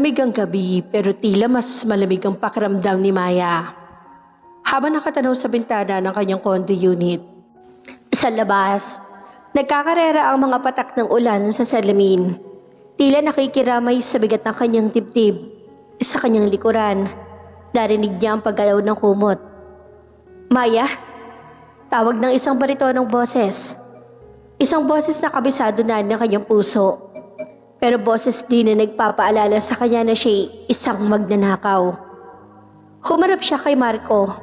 Malamig ang gabi pero tila mas malamig ang pakiramdam ni Maya habang nakatanong sa bintana ng kanyang condo unit. Sa labas, nagkakarera ang mga patak ng ulan sa salamin. Tila nakikiramay sa bigat ng kanyang dibdib. Sa kanyang likuran, narinig niya ang paggalaw ng kumot. Maya? Tawag ng isang baritonong boses. Isang boses na kabisado na ng kanyang puso. Pero boses din na nagpapaalala sa kanya na siya isang magnanakaw. Humarap siya kay Marco.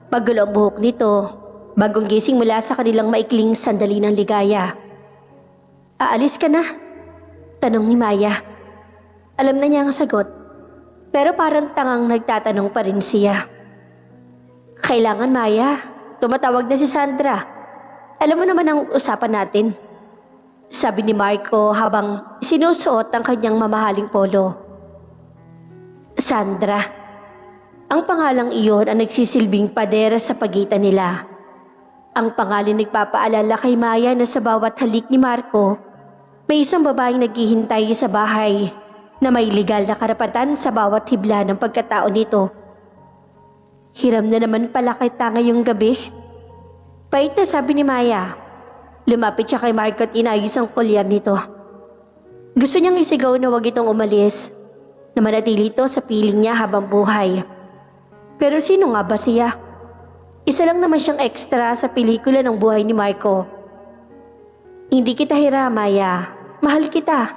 Magulo ang buhok nito, bagong gising mula sa kanilang maikling sandali ng ligaya. Aalis ka na? Tanong ni Maya. Alam na niya ang sagot, pero parang tangang nagtatanong pa rin siya. Kailangan, Maya. Tumatawag na si Sandra. Alam mo naman ang usapan natin. Sabi ni Marco habang sinusuot ang kanyang mamahaling polo. Sandra. Ang pangalang iyon ang nagsisilbing padera sa pagitan nila. Ang pangalan nagpapaalala kay Maya na sa bawat halik ni Marco, may isang babaeng naghihintay sa bahay na may legal na karapatan sa bawat hibla ng pagkatao nito. Hiram na naman pala kita ngayong gabi. Pait na sabi ni Maya. Lumapit siya kay Marco at inayos ang kolyar nito. Gusto niyang isigaw na wag itong umalis, na manatili ito sa piling niya habang buhay. Pero sino nga ba siya? Isa lang naman siyang extra sa pelikula ng buhay ni Marco. Hindi kita hiram, Maya. Mahal kita.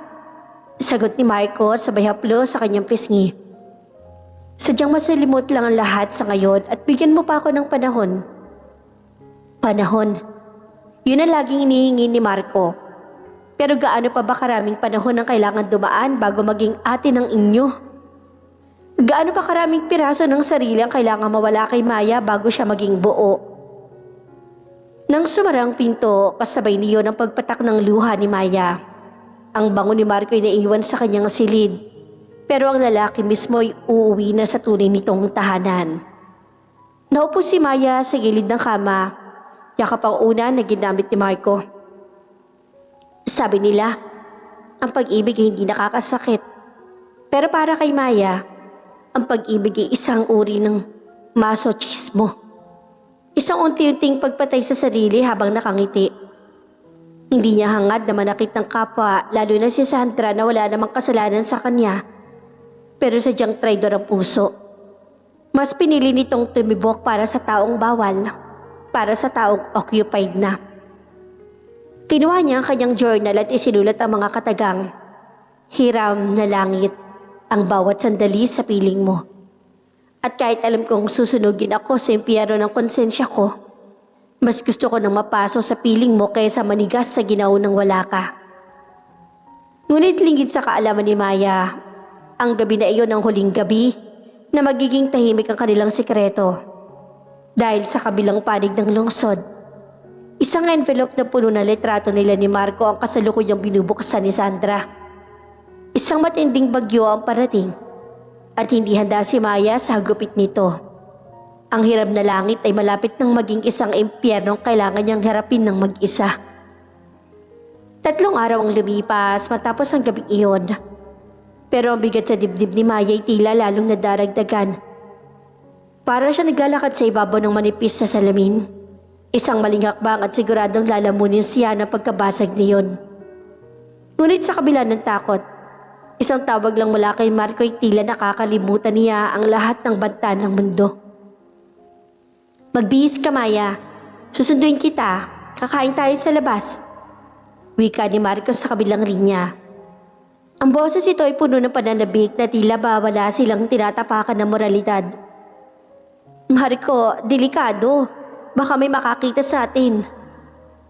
Sagot ni Marco at sabay haplo sa kanyang pisngi. Sadyang masalimot lang ang lahat sa ngayon at bigyan mo pa ako ng panahon. Panahon. Yun ang laging inihingi ni Marco. Pero gaano pa ba karaming panahon ang kailangan dumaan bago maging ate ng inyo? Gaano pa karaming piraso ng sarili ang kailangan mawala kay Maya bago siya maging buo? Nang sumarang pinto, kasabay niyo ng pagpatak ng luha ni Maya. Ang bango ni Marco ay naiwan sa kanyang silid. Pero ang lalaki mismo ay uuwi na sa tunay nitong tahanan. Naupo si Maya sa gilid ng kama. Yakap ang una na ginamit ni Marco. Sabi nila, ang pag-ibig ay hindi nakakasakit. Pero para kay Maya, ang pag-ibig ay isang uri ng masochismo. Isang unti-unting pagpatay sa sarili habang nakangiti. Hindi niya hangad na manakit ng kapwa, lalo na si Sandra na wala namang kasalanan sa kanya. Pero sadyang traidor ang puso. Mas pinili nitong tumibok para sa taong bawal, para sa taong occupied na. Kinuha niya ang kanyang journal at isinulat ang mga katagang. Hiram na langit ang bawat sandali sa piling mo. At kahit alam kong susunugin ako sa impyerno ng konsensya ko, mas gusto ko nang mapaso sa piling mo kaysa manigas sa ginaw ng wala ka. Ngunit lingid sa kaalaman ni Maya, ang gabi na iyon ang huling gabi na magiging tahimik ang kanilang sikreto. Dahil sa kabilang panig ng lungsod, isang envelope na puno ng litrato nila ni Marco ang kasalukuyang binubuksan ni Sandra. Isang matinding bagyo ang parating at hindi handa si Maya sa hagupit nito. Ang hiram na langit ay malapit nang maging isang impyernong kailangan niyang harapin ng mag-isa. 3 araw ang lumipas matapos ang gabing iyon. Pero ang bigat sa dibdib ni Maya ay tila lalong nadaragdagan. Para siya naglalakad sa ibabaw ng manipis sa salamin. Isang maling hakbang at siguradong lalamunin siya ng pagkabasag niyon. Ngunit sa kabila ng takot, isang tawag lang mula kay Marco ay tila nakakalimutan niya ang lahat ng banta ng mundo. Magbihis ka, Maya. Susunduin kita. Kakain tayo sa labas. Wika ni Marco sa kabilang linya. Ang boses ito ay puno ng pananabik na tila ba wala silang tinatapakan ng moralidad. Marco, delikado. Baka may makakita sa atin.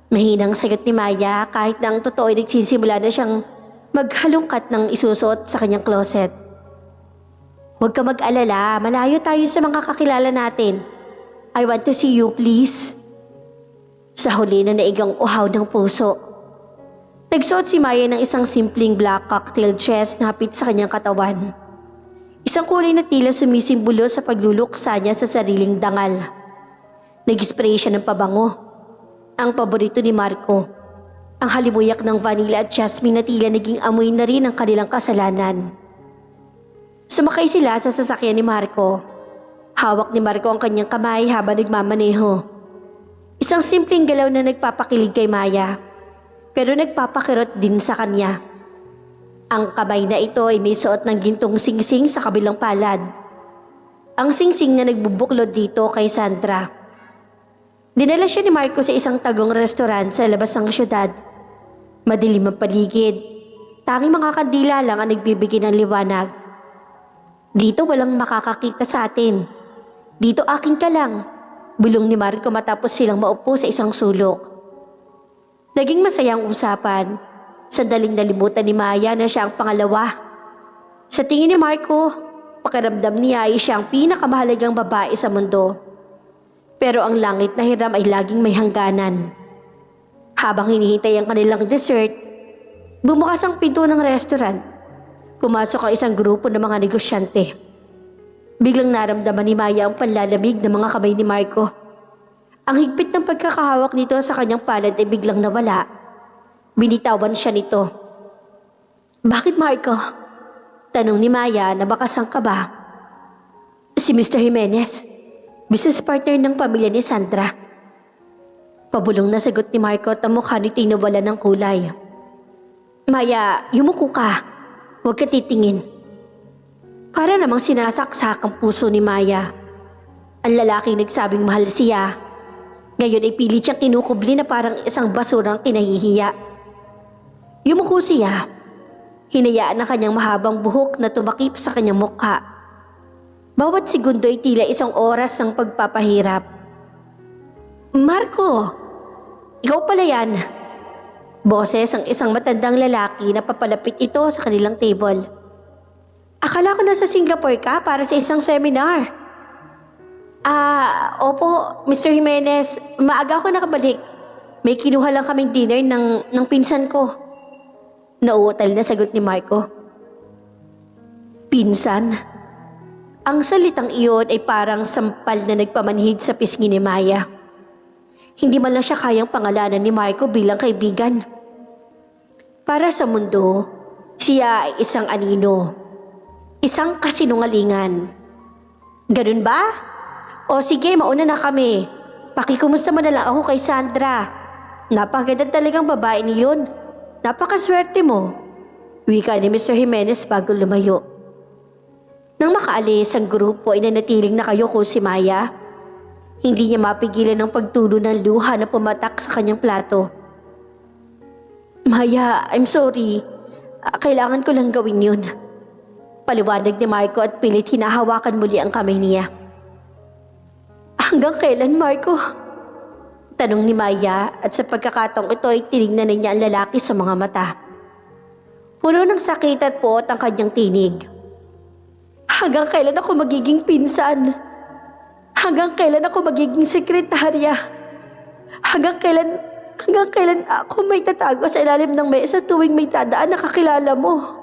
Mahinang sagot ni Maya kahit na ang totoo ay nagsisimula na siyang maghalungkat ng isusuot sa kanyang closet. Huwag ka mag-alala, malayo tayo sa mga kakilala natin. I want to see you, please. Sa huli na naigang uhaw ng puso. Nagsuot si Maya ng isang simpleng black cocktail dress na hapit sa kanyang katawan. Isang kulay na tila sumisimbolo sa pagluluksa niya sa sariling dangal. Nag-spray siya ng pabango. Ang paborito ni Marco. Ang halimuyak ng vanilla at jasmine na tila naging amoy na rin ang kanilang kasalanan. Sumakay sila sa sasakyan ni Marco. Hawak ni Marco ang kanyang kamay habang nagmamaneho. Isang simpleng galaw na nagpapakilig kay Maya, pero nagpapakirot din sa kanya. Ang kamay na ito ay may suot ng gintong singsing sa kabilang palad. Ang singsing na nagbubuklod dito kay Sandra. Dinala siya ni Marco sa isang tagong restaurant sa labas ng syudad. Madilim ang paligid. Tanging mga kandila lang ang nagbibigay ng liwanag. Dito walang makakakita sa atin. Dito akin ka lang, bulong ni Marco matapos silang maupo sa isang sulok. Naging masayang usapan. Sandaling nalimutan ni Maya na siya ang pangalawa. Sa tingin ni Marco, pakiramdam niya ay siya ang pinakamahalagang babae sa mundo. Pero ang langit na hiram ay laging may hangganan. Habang hinihintay ang kanilang dessert, bumukas ang pinto ng restaurant. Pumasok ang isang grupo ng mga negosyante. Biglang naramdaman ni Maya ang panlalamig ng mga kamay ni Marco. Ang higpit ng pagkakahawak nito sa kanyang palad ay biglang nawala. Binitawan siya nito. "Bakit, Marco?" tanong ni Maya na bakas ang kaba. "Si Mr. Jimenez, business partner ng pamilya ni Sandra." Pabulong na sagot ni Marco at ang mukha nito'y nawala ng kulay. "Maya, yumuko ka. Huwag ka titingin." Para namang sinasaksak ang puso ni Maya. Ang lalaking nagsabing mahal siya, ngayon ay pilit siyang kinukubli na parang isang basurang kinahihiya. Yumuko siya. Hinayaan ang kanyang mahabang buhok na tumakip sa kanyang mukha. Bawat segundo ay tila isang oras ng pagpapahirap. "Marco, ikaw pala yan." Boses ang isang matandang lalaki na papalapit ito sa kanilang table. "Akala ko nasa Singapore ka para sa isang seminar." Opo, Mr. Jimenez, maaga ako nakabalik. May kinuha lang kaming dinner ng pinsan ko." Nauutal na sagot ni Marco. Pinsan? Ang salitang iyon ay parang sampal na nagpamanhid sa pisngi ni Maya. Hindi man lang siya kayang pangalanan ni Marco bilang kaibigan. Para sa mundo, siya ay isang anino. Isang kasinungalingan. "Ganun ba? O sige, mauna na kami. Pakikumusta mo na lang ako kay Sandra. Napakaganda talagang babae niyon. Napakaswerte mo." Wika ni Mr. Jimenez bago lumayo. Nang makaalis ang grupo ay nanatiling nakayuko si Maya. Hindi niya mapigilan ang pagtulo ng luha na pumatak sa kanyang plato. "Maya, I'm sorry. Kailangan ko lang gawin yun." Paliwanag ni Marco at pilit hinahawakan muli ang kamay niya. "Hanggang kailan, Marco?" tanong ni Maya at sa pagkakataong ito ay tinignan na niya ang lalaki sa mga mata. Puno ng sakit at puot ang kanyang tinig. "Hanggang kailan ako magiging pinsan? Hanggang kailan ako magiging sekretarya? Hanggang kailan ako may tatago sa ilalim ng mesa tuwing may dadaan na kakilala mo?"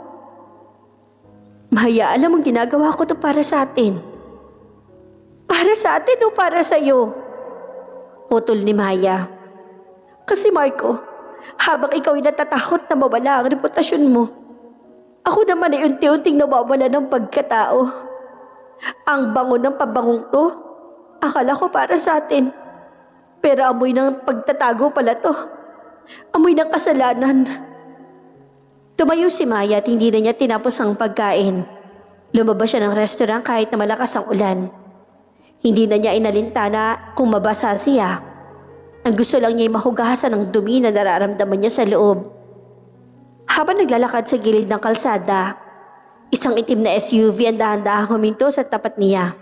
"Maya, alam mong ginagawa ko to para sa atin." "Para sa atin o para sa'yo?" putol ni Maya. "Kasi Marco, habang ikaw ay natatakot na mawala ang reputasyon mo, ako naman ay unti-unting nawawala ng pagkatao. Ang bango ng pabangong to, akala ko para sa atin. Pero amoy ng pagtatago pala to. Amoy ng kasalanan." Tumayo si Maya at hindi na niya tinapos ang pagkain. Lumabas siya ng restaurant kahit na malakas ang ulan. Hindi na niya inalintana kung mabasa siya. Ang gusto lang niya ay mahugasan ng dumi na nararamdaman niya sa loob. Habang naglalakad sa gilid ng kalsada, isang itim na SUV ang dahan-dahang huminto sa tapat niya.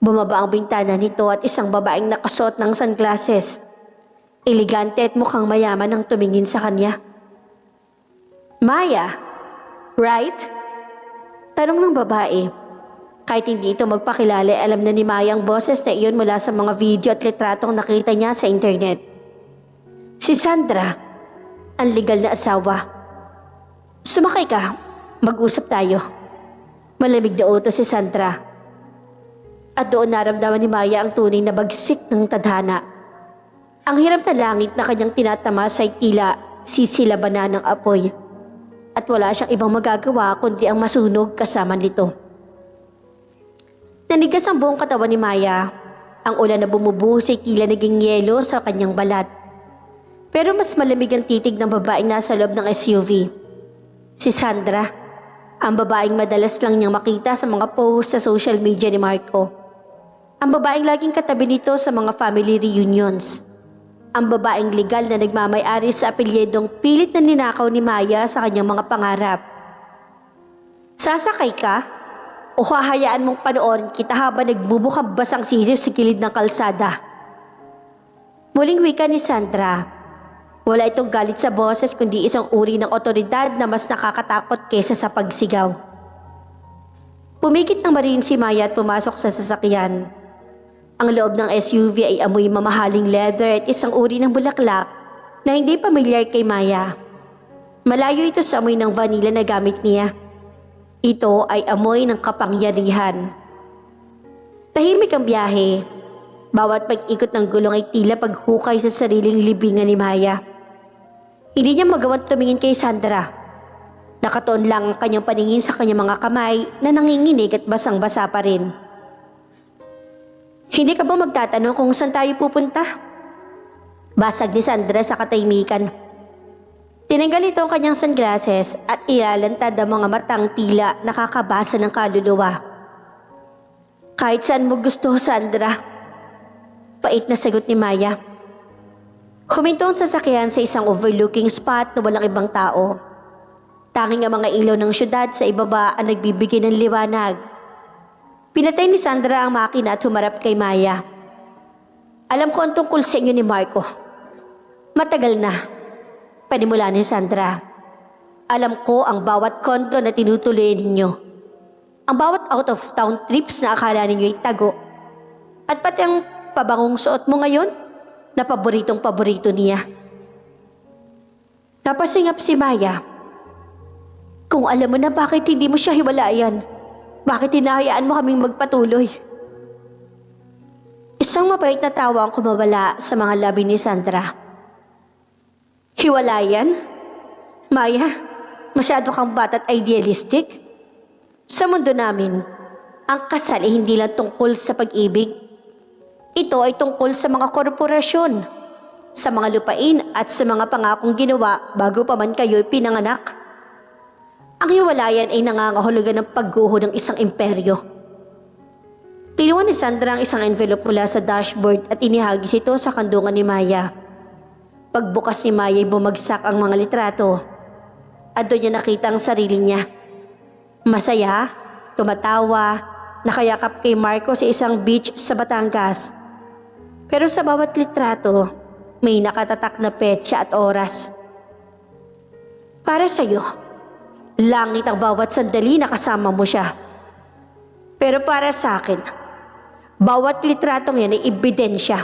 Bumaba ang bintana nito at isang babaeng nakasuot ng sunglasses. Elegante at mukhang mayaman ang tumingin sa kanya. "Maya, right?" tanong ng babae. Kahit hindi ito magpakilala, alam na ni Maya ang boses na iyon mula sa mga video at litratong nakita niya sa internet. Si Sandra, ang legal na asawa. "Sumakay ka, mag-usap tayo." Malamig na utos si Sandra. At doon naramdaman ni Maya ang tunay na bagsik ng tadhana. Ang hirap na langit na kanyang tinatamas ay tila sisilabanan ng apoy. At wala siyang ibang magagawa kundi ang masunog kasama nito. Nanigas ang buong katawan ni Maya. Ang ulan na bumubuhos ay tila naging yelo sa kanyang balat. Pero mas malamig ang titig ng babaeng nasa loob ng SUV. Si Sandra, ang babaeng madalas lang niyang makita sa mga post sa social media ni Marco. Ang babaeng laging katabi nito sa mga family reunions. Ang babaeng legal na nagmamay-ari sa apelyedong pilit na ninakaw ni Maya sa kanyang mga pangarap. Sasakay ka? O hahayaan mong panoorin kita habang nagbubukang basang sisiw sa gilid ng kalsada? Muling wika ni Sandra. Wala itong galit sa boses kundi isang uri ng otoridad na mas nakakatakot kesa sa pagsigaw. Pumikit ng marin si Maya at pumasok sa sasakyan. Ang loob ng SUV ay amoy mamahaling leather at isang uri ng bulaklak na hindi pamilyar kay Maya. Malayo ito sa amoy ng vanilla na gamit niya. Ito ay amoy ng kapangyarihan. Tahimik ang biyahe. Bawat pag-ikot ng gulong ay tila paghukay sa sariling libingan ni Maya. Hindi niya magawang tumingin kay Sandra. Nakatuon lang ang kanyang paningin sa kanyang mga kamay na nanginginig at basang-basa pa rin. Hindi ka ba magtatanong kung saan tayo pupunta? Basag ni Sandra sa katahimikan. Tinanggal ito ang kanyang sunglasses at ilalantad ang mga matang tila nakakabasa ng kaluluwa. Kahit saan mo gusto, Sandra. Pait na sagot ni Maya. Huminto ang sasakyan sa isang overlooking spot na walang ibang tao. Tanging ang mga ilaw ng syudad sa ibaba ang nagbibigay ng liwanag. Pinatay ni Sandra ang makina at humarap kay Maya. Alam ko ang tungkol sa inyo ni Marco. Matagal na. Panimula ni Sandra. Alam ko ang bawat kondo na tinutuloy ninyo. Ang bawat out-of-town trips na akala ninyo ay tago. At pati ang pabangong suot mo ngayon na paboritong-paborito niya. Napasingap si Maya. Kung alam mo na bakit hindi mo siya hiwalayan, bakit hinahayaan mo kaming magpatuloy? Isang mapait na tawa ang kumawala sa mga labi ni Sandra. Hiwalayan? Maya, masyado kang bata at idealistic. Sa mundo namin, ang kasal ay hindi lang tungkol sa pag-ibig. Ito ay tungkol sa mga korporasyon, sa mga lupain at sa mga pangakong ginawa bago pa man kayo'y pinanganak. Ang hiwalayan ay nangangahulugan ng pagguho ng isang imperyo. Kinuha ni Sandra ang isang envelope mula sa dashboard at inihagis ito sa kandungan ni Maya. Pagbukas ni Maya ay bumagsak ang mga litrato at doon niya nakita ang sarili niya. Masaya, tumatawa, nakayakap kay Marco sa isang beach sa Batangas. Pero sa bawat litrato, may nakatatak na petsa at oras. Para sa'yo, langit ang bawat sandali na kasama mo siya. Pero para sa akin, bawat litratong yan ay ebidensya.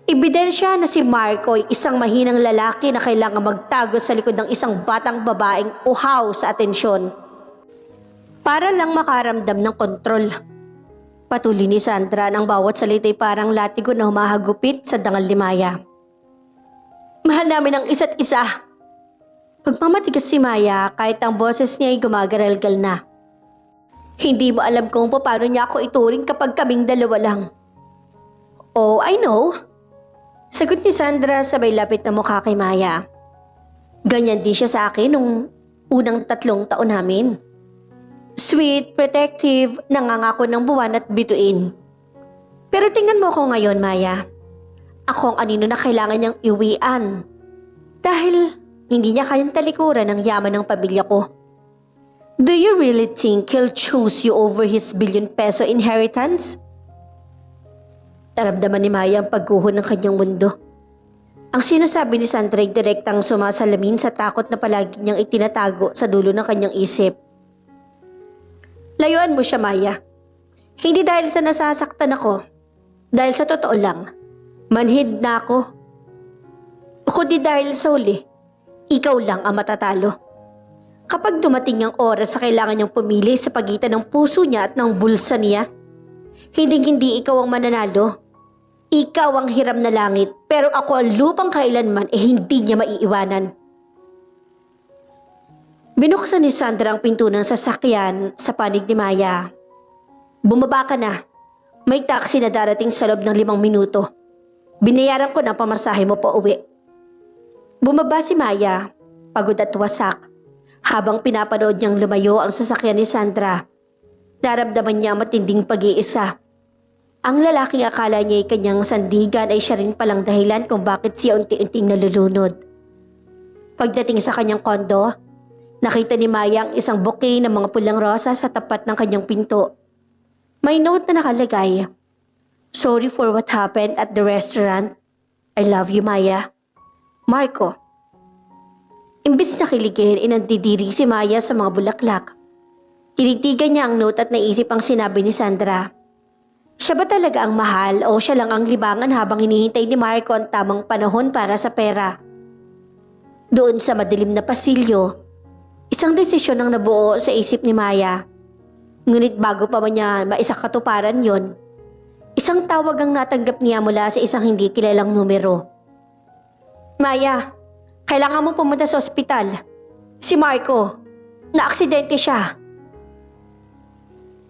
Ebidensya na si Marco ay isang mahinang lalaki na kailangan magtago sa likod ng isang batang babaeng uhaw sa atensyon. Para lang makaramdam ng kontrol. Patuloy ni Sandra nang bawat salita'y parang latigo na humahagupit sa dangal ni Maya. Mahal namin ang isa't isa. Pagmamatigas si Maya kahit ang boses niya ay gumagaralgal na. Hindi mo alam kung paano niya ako ituring kapag kaming dalawa lang. Oh, I know. Sagot ni Sandra sabay lapit na mukha kay Maya. Ganyan din siya sa akin nung unang 3 taon namin. Sweet, protective, nangangako ng buwan at bituin. Pero tingnan mo ako ngayon, Maya. Ako ang anino na kailangan niyang iwian. Dahil hindi niya kayang talikuran ang yaman ng pamilya ko. Do you really think he'll choose you over his billion-peso inheritance? Naramdaman ni Maya ang pagguho ng kanyang mundo. Ang sinasabi ni Sandra ay direktang sumasalamin sa takot na palagi niyang itinatago sa dulo ng kanyang isip. Layuan mo siya, Maya. Hindi dahil sa nasasaktan ako. Dahil sa totoo lang, manhid na ako. Kundi dahil sa huli, ikaw lang ang matatalo. Kapag dumating ang oras sa kailangan niyang pumili sa pagitan ng puso niya at ng bulsa niya, hindi ikaw ang mananalo. Ikaw ang hiram na langit, pero ako ang lupang kailanman hindi niya maiiwanan. Binuksan ni Sandra ang pinto ng sasakyan sa panig ni Maya. Bumaba ka na. May taxi na darating sa loob ng 5 minuto. Binayaran ko na pamasahe mo pa uwi. Bumaba si Maya, pagod at wasak. Habang pinapanood niyang lumayo ang sasakyan ni Sandra, naramdaman niya ang matinding pag-iisa. Ang lalaking akala niya ay kanyang sandigan ay siya rin palang dahilan kung bakit siya unti-unting nalulunod. Pagdating sa kanyang kondo, nakita ni Maya ang isang bouquet ng mga pulang rosa sa tapat ng kanyang pinto. May note na nakalagay, "Sorry for what happened at the restaurant. I love you, Maya. Marco." Imbis na kiligin, inandidiri si Maya sa mga bulaklak. Tinitigan niya ang note at naisip ang sinabi ni Sandra. Siya ba talaga ang mahal o siya lang ang libangan habang hinihintay ni Marco ang tamang panahon para sa pera? Doon sa madilim na pasilyo, isang desisyon ang nabuo sa isip ni Maya. Ngunit bago pa man niya maisakatuparan yon, isang tawag ang natanggap niya mula sa isang hindi kilalang numero. "Maya, kailangan mong pumunta sa ospital. Si Marco, naaksidente siya."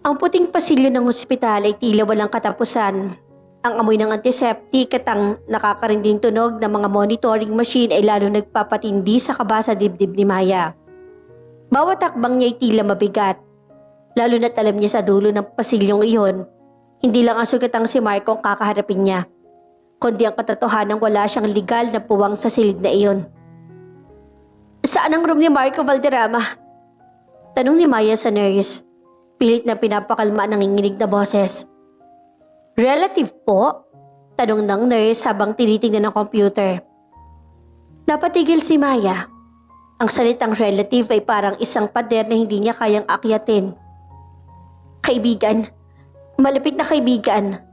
Ang puting pasilyo ng ospital ay tila walang katapusan. Ang amoy ng antiseptic at ang nakakarinding tunog ng mga monitoring machine ay lalo nagpapatindi sa kaba sa dibdib ni Maya. Bawat takbang niya ay tila mabigat. Lalo na't alam niya sa dulo ng pasilyong iyon, hindi lang ang sugatang si Marco ang kakaharapin niya, kundi ang katotohanan wala siyang legal na puwang sa silid na iyon. "Saan ang room ni Marco Valderrama?" Tanong ni Maya sa nurse. Pilit na pinapakalma ang nanginginig na boses. "Relative po?" Tanong ng nurse habang tinitingnan ng computer. Napatigil si Maya. Ang salitang relative ay parang isang pader na hindi niya kayang akyatin. "Kaibigan, malapit na kaibigan,"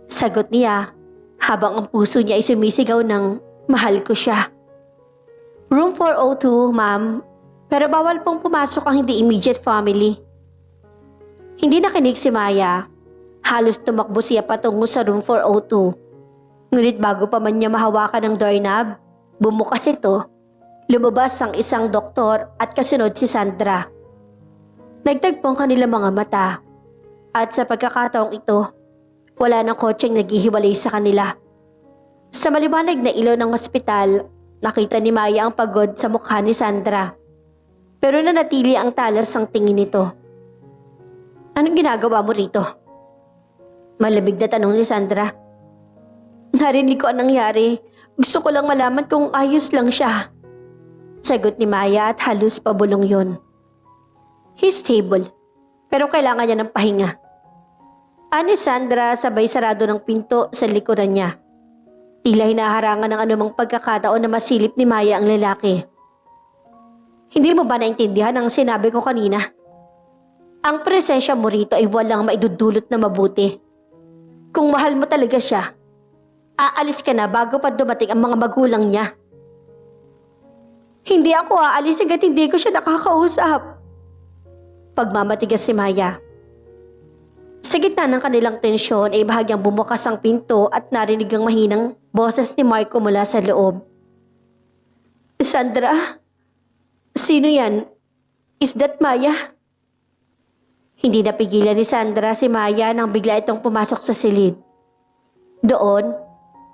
sagot niya habang ang puso niya ay sumisigaw ng mahal ko siya. "Room 402, ma'am. Pero bawal pong pumasok ang hindi immediate family." Hindi nakinig si Maya. Halos tumakbo siya patungo sa room 402. Ngunit bago pa man niya mahawakan ang doorknob, bumukas ito. Lumabas ang isang doktor at kasunod si Sandra. Nagtagpo ang kanilang mga mata. At sa pagkakataong ito, wala nang kotseng naghihiwalay sa kanila. Sa maliwanag na ilaw ng ospital, nakita ni Maya ang pagod sa mukha ni Sandra. Pero nanatili ang talas ang tingin nito. "Anong ginagawa mo rito?" Malamig na tanong ni Sandra. "Narinig ko ang nangyari. Gusto ko lang malaman kung ayos lang siya." Sagot ni Maya at halos pabulong yon. "He's stable, pero kailangan niya ng pahinga." Ani Sandra sabay sarado ng pinto sa likuran niya. Tila hinaharangan ng anumang pagkakataon na masilip ni Maya ang lalaki. "Hindi mo ba naintindihan ang sinabi ko kanina? Ang presensya mo rito ay walang maidudulot na mabuti. Kung mahal mo talaga siya, aalis ka na bago pa dumating ang mga magulang niya." "Hindi ako aalis hanggat hindi ko siya nakakausap." Pagmamatigas si Maya. Sa gitna ng kanilang tensyon ay bahagyang bumukas ang pinto at narinig ang mahinang boses ni Marco mula sa loob. "Sandra? Sino yan? Is that Maya?" Hindi napigilan ni Sandra si Maya nang bigla itong pumasok sa silid. Doon,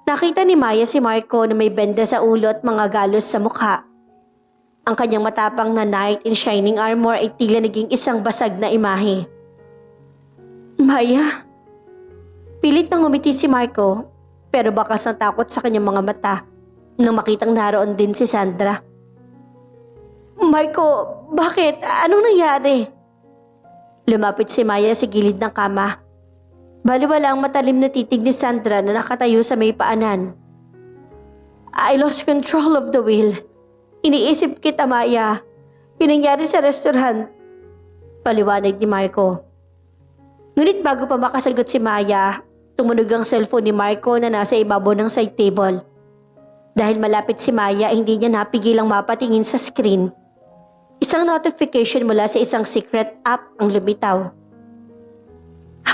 nakita ni Maya si Marco na may benda sa ulo at mga galos sa mukha. Ang kanyang matapang na knight in shining armor ay tila naging isang basag na imahe. "Maya?" Pilit nang ngumiti si Marco, pero bakas ng takot sa kanyang mga mata nang makitang naroon din si Sandra. "Marco, bakit? Anong nangyari?" Lumapit si Maya sa gilid ng kama. Baliwala ang matalim na titig ni Sandra na nakatayo sa may paanan. "I lost control of the wheel. Iniisip kita, Maya. Yung nangyari sa restaurant." Paliwanag ni Marco. Ngunit bago pa makasagot si Maya, tumunog ang cellphone ni Marco na nasa ibabaw ng side table. Dahil malapit si Maya, hindi niya napigilang mapatingin sa screen. Isang notification mula sa isang secret app ang lumitaw.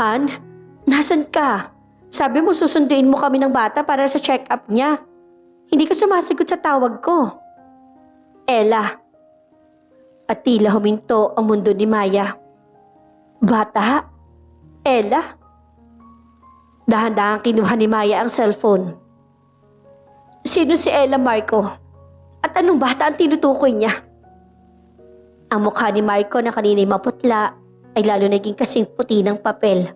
"Han, nasan ka? Sabi mo susunduin mo kami ng bata para sa check-up niya. Hindi ka sumasagot sa tawag ko." Ella. At tila huminto ang mundo ni Maya. Bata? Ella? Dahan-dahan kinuha ni Maya ang cellphone. Sino si Ella, Marco? At anong bata ang tinutukoy niya? Ang mukha ni Marco na kanina'y maputla ay lalo naging kasing puti ng papel.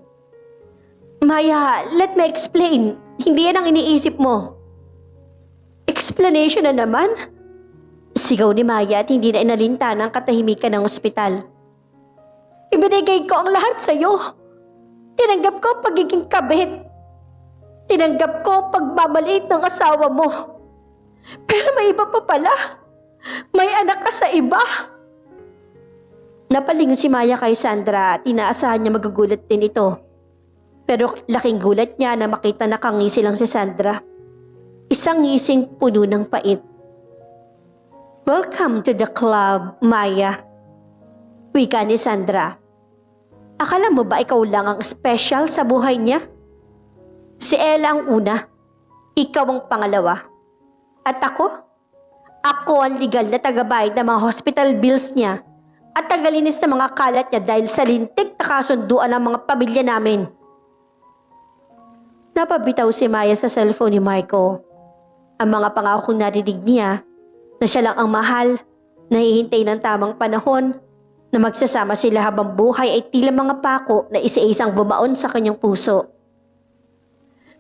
Maya, let me explain. Hindi yan ang iniisip mo. Explanation na naman? Sigaw ni Maya at hindi na inalinta ng katahimikan ng ospital. Ibinigay ko ang lahat sa'yo. Tinanggap ko ang pagiging kabit. Tinanggap ko ang pagmamaliit ng asawa mo. Pero may iba pa pala. May anak ka sa iba. Napalingon si Maya kay Sandra at inaasahan niya magugulat din ito. Pero laking gulat niya na makita na kangisi lang si Sandra. Isang ngising puno ng pait. Welcome to the club, Maya. Wika ni Sandra. Akala mo ba ikaw lang ang special sa buhay niya? Si Ella ang una. Ikaw ang pangalawa. At ako? Ako ang legal na tagabayad ng mga hospital bills niya at tagalinis ng mga kalat niya dahil sa lintik na kasunduan ng mga pamilya namin. Napabitaw si Maya sa cellphone ni Marco. Ang mga pangakong narinig niya na siya lang ang mahal, nahihintay ng tamang panahon, na magsasama sila habang buhay ay tila mga pako na isa-isang bumaon sa kanyang puso.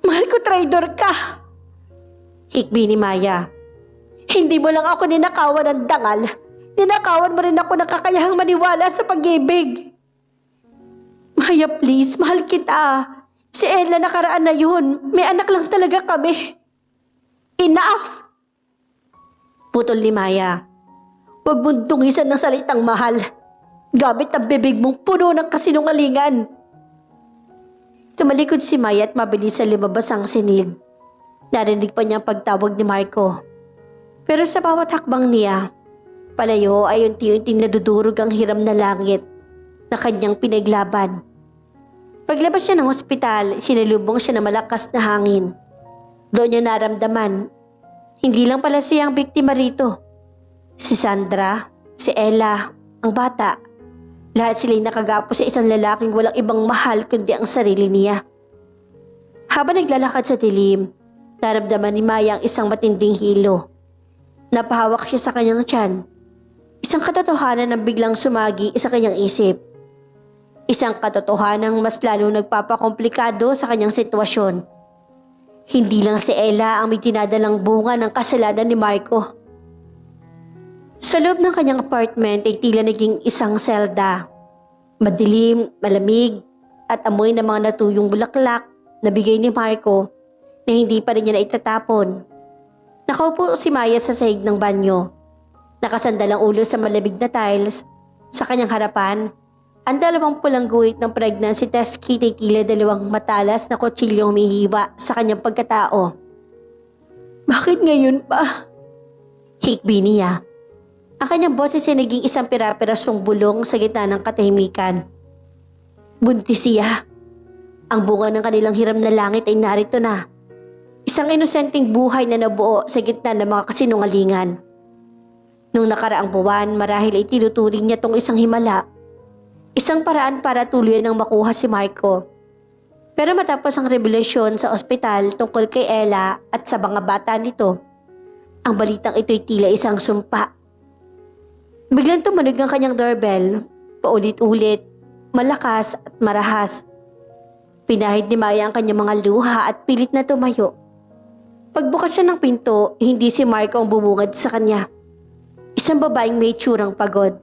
Marco, traidor ka! Hikbi ni Maya. Hindi mo lang ako ninakawan ng dangal. Ninakawan mo rin ako ng kakayahang maniwala sa pag-ibig. Maya, please, mahal kita. Si Ella nakaraan na yun. May anak lang talaga kami. Enough! Putol ni Maya. Huwag mong dungisan ng salitang mahal. Gamit ang bibig mong puno ng kasinungalingan. Tumalikod si Maya at mabilis sa lumabas ang sinid. Narinig pa niya ang pagtawag ni Marco. Pero sa bawat hakbang niya, palayo ay unti-unting nadudurog ang hiram na langit na kanyang pinaglaban. Paglabas siya ng ospital, sinalubong siya ng malakas na hangin. Doon niya naramdaman, hindi lang pala siya ang biktima rito. Si Sandra, si Ella, ang bata, lahat sila'y nakagapo sa isang lalaking walang ibang mahal kundi ang sarili niya. Habang naglalakad sa dilim, naramdaman ni Maya ang isang matinding hilo. Napahawak siya sa kanyang tiyan. Isang katotohanan na biglang sumagi sa kanyang isip. Isang katotohanan mas lalo nagpapakomplikado sa kanyang sitwasyon. Hindi lang si Ella ang may dinadalang bunga ng kasalanan ni Marco. Sa loob ng kanyang apartment ay tila naging isang selda. Madilim, malamig, at amoy ng mga natuyong bulaklak na bigay ni Marco na hindi pa rin niya naitatapon. Nakaupo si Maya sa sahig ng banyo. Nakasandal ang ulo sa malamig na tiles. Sa kanyang harapan, ang dalawang pulang guhit ng pregnancy test kit ay tila dalawang matalas na kutsilyong humihiwa sa kanyang pagkatao. Bakit ngayon pa? Hikbi niya. Ang kanyang boses ay naging isang pira-pirasong bulong sa gitna ng katahimikan. Buntis siya. Ang bunga ng kanilang hiram na langit ay narito na. Isang inosenteng buhay na nabuo sa gitna ng mga kasinungalingan. Nung nakaraang buwan, marahil ay tinuturing niya tong isang himala. Isang paraan para tuluyan ng makuha si Marco. Pero matapos ang revelasyon sa ospital tungkol kay Ella at sa mga bata nito, ang balitang ito'y tila isang sumpa. Biglang tumunog ang kanyang doorbell, paulit-ulit, malakas at marahas. Pinahid ni Maya ang kanyang mga luha at pilit na tumayo. Pagbukas siya ng pinto, hindi si Marco ang bumungad sa kanya. Isang babaeng may tsurang pagod.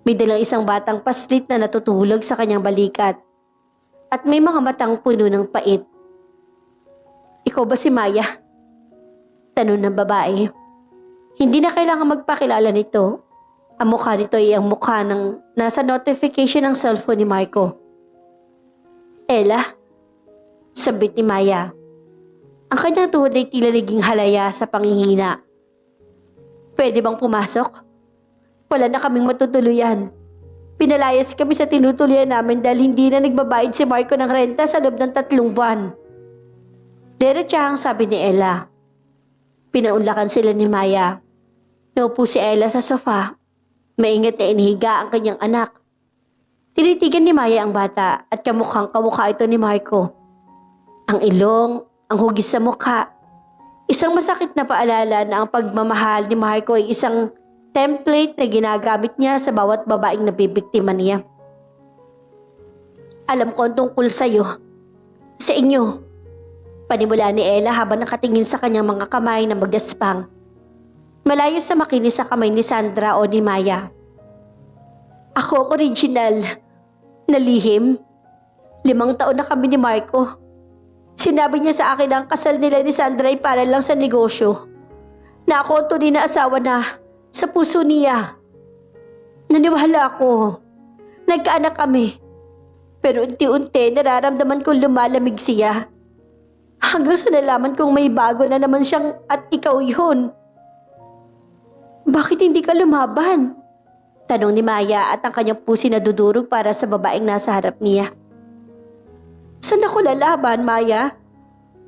May dalang isang batang paslit na natutulog sa kanyang balikat. At may mga matang puno ng pait. Ikaw ba si Maya? Tanong ng babae. Hindi na kailangan magpakilala nito. Ang mukha nito ay ang mukha ng nasa notification ng cellphone ni Marco. Ella? Sabit ni Maya. Ang kanyang tuhod ay tila naging halaya sa panghihina. Pwede bang pumasok? Wala na kaming matutuluyan. Pinalayas kami sa tinutuluyan namin dahil hindi na nagbabayad si Marco ng renta sa loob ng 3 buwan. Diretsahang sabi ni Ella. Pinaunlakan sila ni Maya. Naupo si Ella sa sofa. Maingat na inihiga ang kanyang anak. Tinitigan ni Maya ang bata at kamukhang kamukha ito ni Marco. Ang ilong, ang hugis sa mukha. Isang masakit na paalala na ang pagmamahal ni Marco ay isang template na ginagamit niya sa bawat babaeng nabibiktima niya. Alam ko ang tungkol sa'yo. Sa inyo. Panimula ni Ella habang nakatingin sa kanyang mga kamay na magaspang. Malayo sa makinis sa kamay ni Sandra o ni Maya. Ako ang original na lihim. 5 taon na kami ni Marco. Sinabi niya sa akin na ang kasal nila ni Sandra ay para lang sa negosyo. Na ako ang tunay na asawa na sa puso niya. Naniwala ako. Nagkaanak kami. Pero unti-unti nararamdaman kong lumalamig siya. Hanggang sa nalaman kong may bago na naman siyang at ikaw yun. Bakit hindi ka lumaban? Tanong ni Maya at ang kanyang pusi nadudurog para sa babaeng nasa harap niya. Saan ako lalaban, Maya?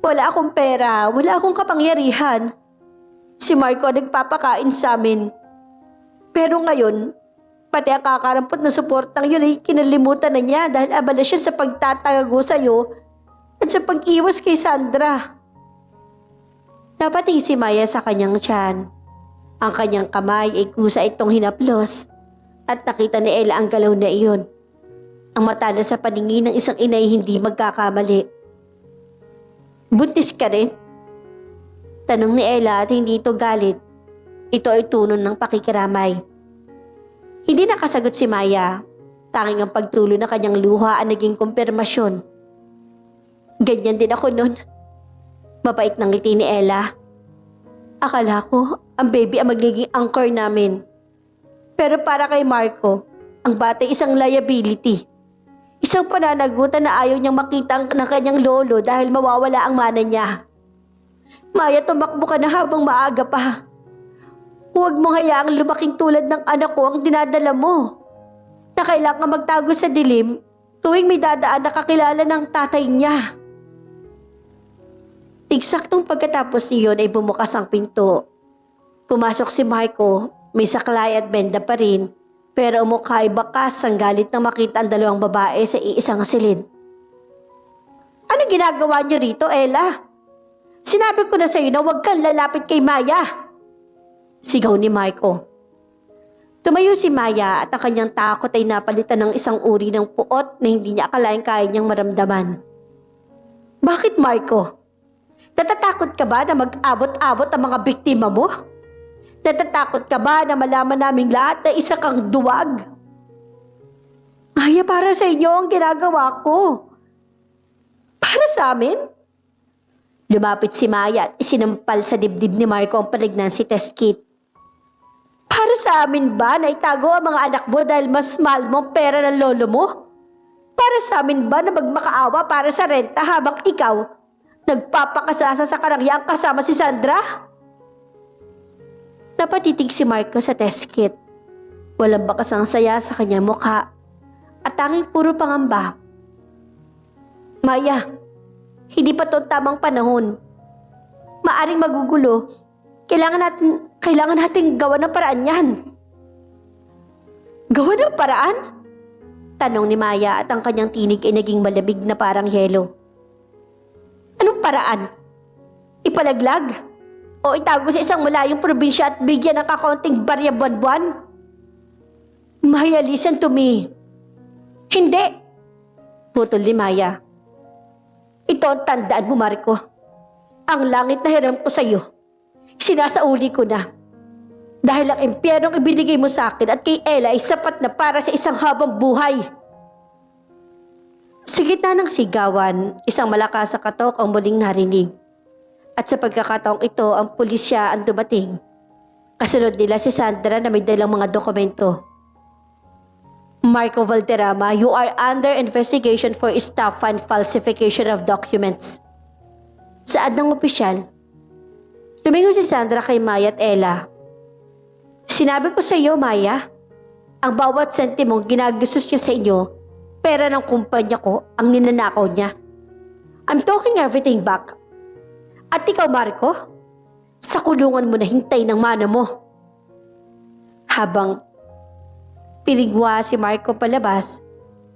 Wala akong pera, wala akong kapangyarihan. Si Marco ang nagpapakain sa amin. Pero ngayon, pati ang kakarampot na suportang yun ay kinalimutan na niya dahil abala siya sa pagtatago sa'yo at sa pag-iwas kay Sandra. Napating si Maya sa kanyang tiyan. Ang kanyang kamay ay kusa itong hinaplos at nakita ni Ella ang galaw na iyon. Ang matala sa paningin ng isang ina ay hindi magkakamali. Buntis ka rin? Tanong ni Ella at hindi ito galit. Ito ay tunon ng pakikiramay. Hindi nakasagot si Maya. Tanging ang pagtulo na kanyang luha ang naging kumpirmasyon. Ganyan din ako nun. Mabait ng ngiti ni Ella. Akala ko, ang baby ang magiging anchor namin. Pero para kay Marco, ang bata ay isang liability. Isang pananagutan na ayaw niyang makita ng kanyang lolo dahil mawawala ang mana niya. Maya, tumakbo ka na habang maaga pa. Huwag mo hayaang lumaking tulad ng anak ko ang dinadala mo. Na kailangan magtago sa dilim tuwing may dadaan na kakilala ng tatay niya. Eksaktong pagkatapos niyon ay bumukas ang pinto. Pumasok si Marco, may saklay at benda pa rin, pero umukha ay bakas ang galit nang makita ang 2 babae sa iisang silid. Anong ginagawa niyo rito, Ella? Sinabi ko na sa'yo na huwag kang lalapit kay Maya. Sigaw ni Marco. Tumayo si Maya at ang kanyang takot ay napalitan ng isang uri ng puot na hindi niya akalaing kaya niyang maramdaman. Bakit, Marco? Natatakot ka ba na mag-abot-abot ang mga biktima mo? Natatakot ka ba na malaman naming lahat na isa kang duwag? Maya, para sa inyo ang ginagawa ko. Para sa amin? Lumapit si Maya at isinampal sa dibdib ni Marco ang palignan si test kit. Para sa amin ba na itago ang mga anak mo dahil mas mahal mo ang pera ng lolo mo? Para sa amin ba na magmakaawa para sa renta habang ikaw nagpapakasasa sa karangyang kasama si Sandra? Napatitig si Marco sa test kit. Walang bakas ang saya sa kanyang mukha at tanging puro pangamba. Maya, hindi pa to tamang panahon. Maaring magugulo. Kailangan natin gawa ng paraan yan. Gawa ng paraan? Tanong ni Maya at ang kanyang tinig ay naging malamig na parang yelo. Anong paraan? Ipalaglag? O itago sa isang malayong probinsya at bigyan ng kakaunting barya buwan-buwan? Maya, listen to me. Hindi! Putol ni Maya. Ito ang tandaan mo, Marco. Ang langit na hiram ko sa'yo, sinasauli ko na. Dahil ang impyernong ibinigay mo sa akin at kay Ella ay sapat na para sa isang habang buhay. Sa gitna ng sigawan, isang malakas na katok ang muling narinig. At sa pagkakataong ito, ang pulisya ang dumating. Kasunod nila si Sandra na may dalang mga dokumento. Marco Valderrama, you are under investigation for staff and falsification of documents. Saad ng opisyal. Lumingon si Sandra kay Maya at Ella. Sinabi ko sa iyo, Maya, ang bawat sentimong ginagastos niya sa inyo, pera ng kumpanya ko ang ninanakaw niya. I'm talking everything back. At ikaw, Marco, sa kulungan mo na hintay ng mana mo. Habang pinigwa si Marco palabas,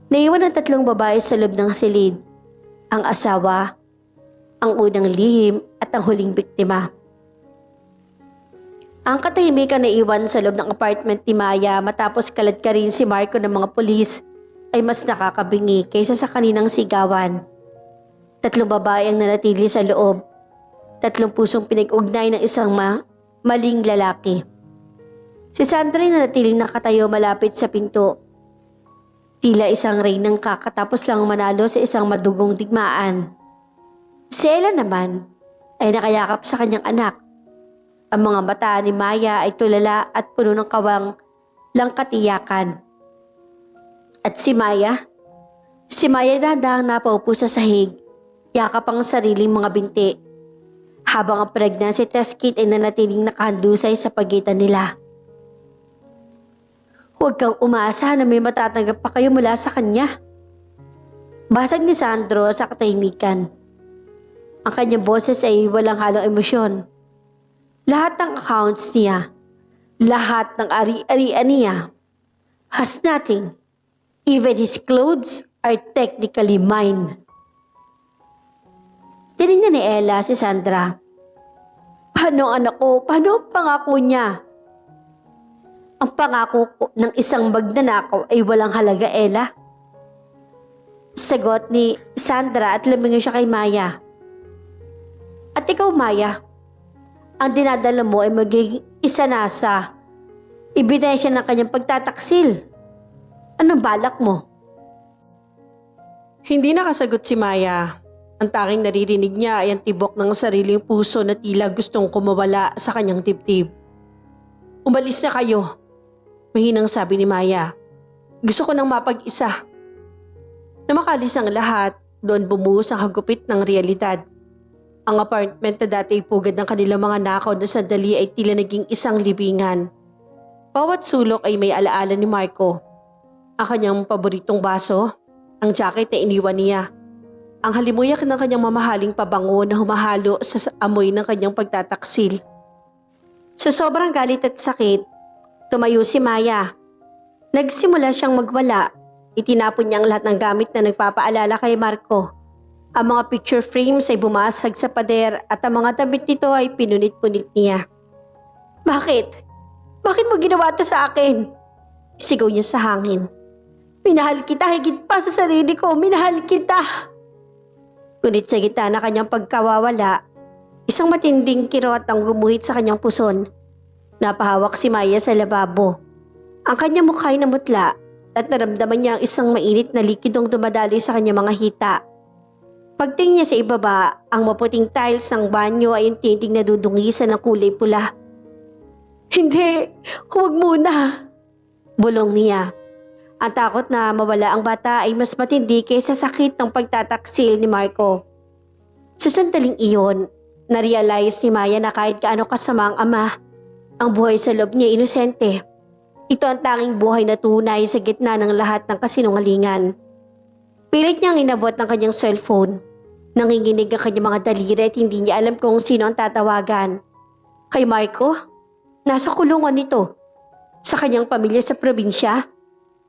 Naiwan ang 3 babae sa loob ng silid. Ang asawa, ang unang lihim at ang huling biktima. Ang katahimikan na iwan sa loob ng apartment ni Maya matapos kalat ka rin si Marco ng mga pulis ay mas nakakabingi kaysa sa kaninang sigawan. 3 babae ang nanatili sa loob. 3 pusong pinag-ugnay ng isang maling lalaki. Si Sandra ay nanatiling nakatayo malapit sa pinto. Tila isang reynang kakatapos lang manalo sa isang madugong digmaan. Si Ella naman ay nakayakap sa kanyang anak. Ang mga mata ni Maya ay tulala at puno ng kawang katiyakan. At si Maya dahan-dahang napaupo sa sahig, yakap ang sariling mga binti. Habang ang pregnancy test kit ay nanatiling nakahandusay sa pagitan nila. Huwag kang umasa na may matatanggap pa kayo mula sa kanya. Basag ni Sandro sa katahimikan. Ang kanyang boses ay walang halong emosyon. Lahat ng accounts niya, lahat ng ari-arian niya, has nothing. Even his clothes are technically mine. Tinignan ni Ella si Sandra. Paano ang anak ko? Paano ang pangako niya? Ang pangako ko ng isang magnanakaw ay walang halaga, Ella. Sagot ni Sandra at lumingon siya kay Maya. At ikaw, Maya, ang dinadala mo ay magiging isa na sa ebidensya ng kanyang pagtataksil. Anong balak mo? Hindi nakasagot si Maya. Ang tanging naririnig niya ay ang tibok ng sariling puso na tila gustong kumawala sa kanyang dibdib. Umalis na kayo, mahinang sabi ni Maya. Gusto ko nang mapag-isa. Na makalis ang lahat, doon bumuhos ang hagupit ng realidad. Ang apartment na dati pugad ng kanilang mga nakaw na sandali ay tila naging isang libingan. Bawat sulok ay may alaala ni Marco. Ang kanyang paboritong baso, ang jacket na iniwan niya, ang halimuyak ng kanyang mamahaling pabango na humahalo sa amoy ng kanyang pagtataksil. Sa sobrang galit at sakit, tumayo si Maya. Nagsimula siyang magwala. Itinapon niya ang lahat ng gamit na nagpapaalala kay Marco. Ang mga picture frames ay bumasag sa pader at ang mga damit nito ay pinunit-punit niya. Bakit? Bakit mo ginawa ito sa akin? Sigaw niya sa hangin. Minahal kita higit pa sa sarili ko. Minahal kita. Ngunit sa gitna na kanyang pagkawawala, isang matinding kirot ang gumuhit sa kanyang puson. Napahawak si Maya sa lababo. Ang kanyang mukha ay namutla at naramdaman niya ang isang mainit na likidong dumadaloy sa kanyang mga hita. Pagtingin niya sa ibaba, ang maputing tiles ng banyo ay yung tinting nadudungisan ng kulay pula. Hindi, huwag muna, bulong niya. Ang takot na mawala ang bata ay mas matindi kaysa sakit ng pagtataksil ni Marco. Sa sandaling iyon, na-realize ni Maya na kahit gaano kasama ang ama, ang buhay sa loob niya inosente. Ito ang tanging buhay na tunay sa gitna ng lahat ng kasinungalingan. Pilit niyang inabot ng kanyang cellphone. Nanginginig ang kanyang mga daliri at hindi niya alam kung sino ang tatawagan. Kay Marco? Nasa kulungan nito. Sa kanyang pamilya sa probinsya?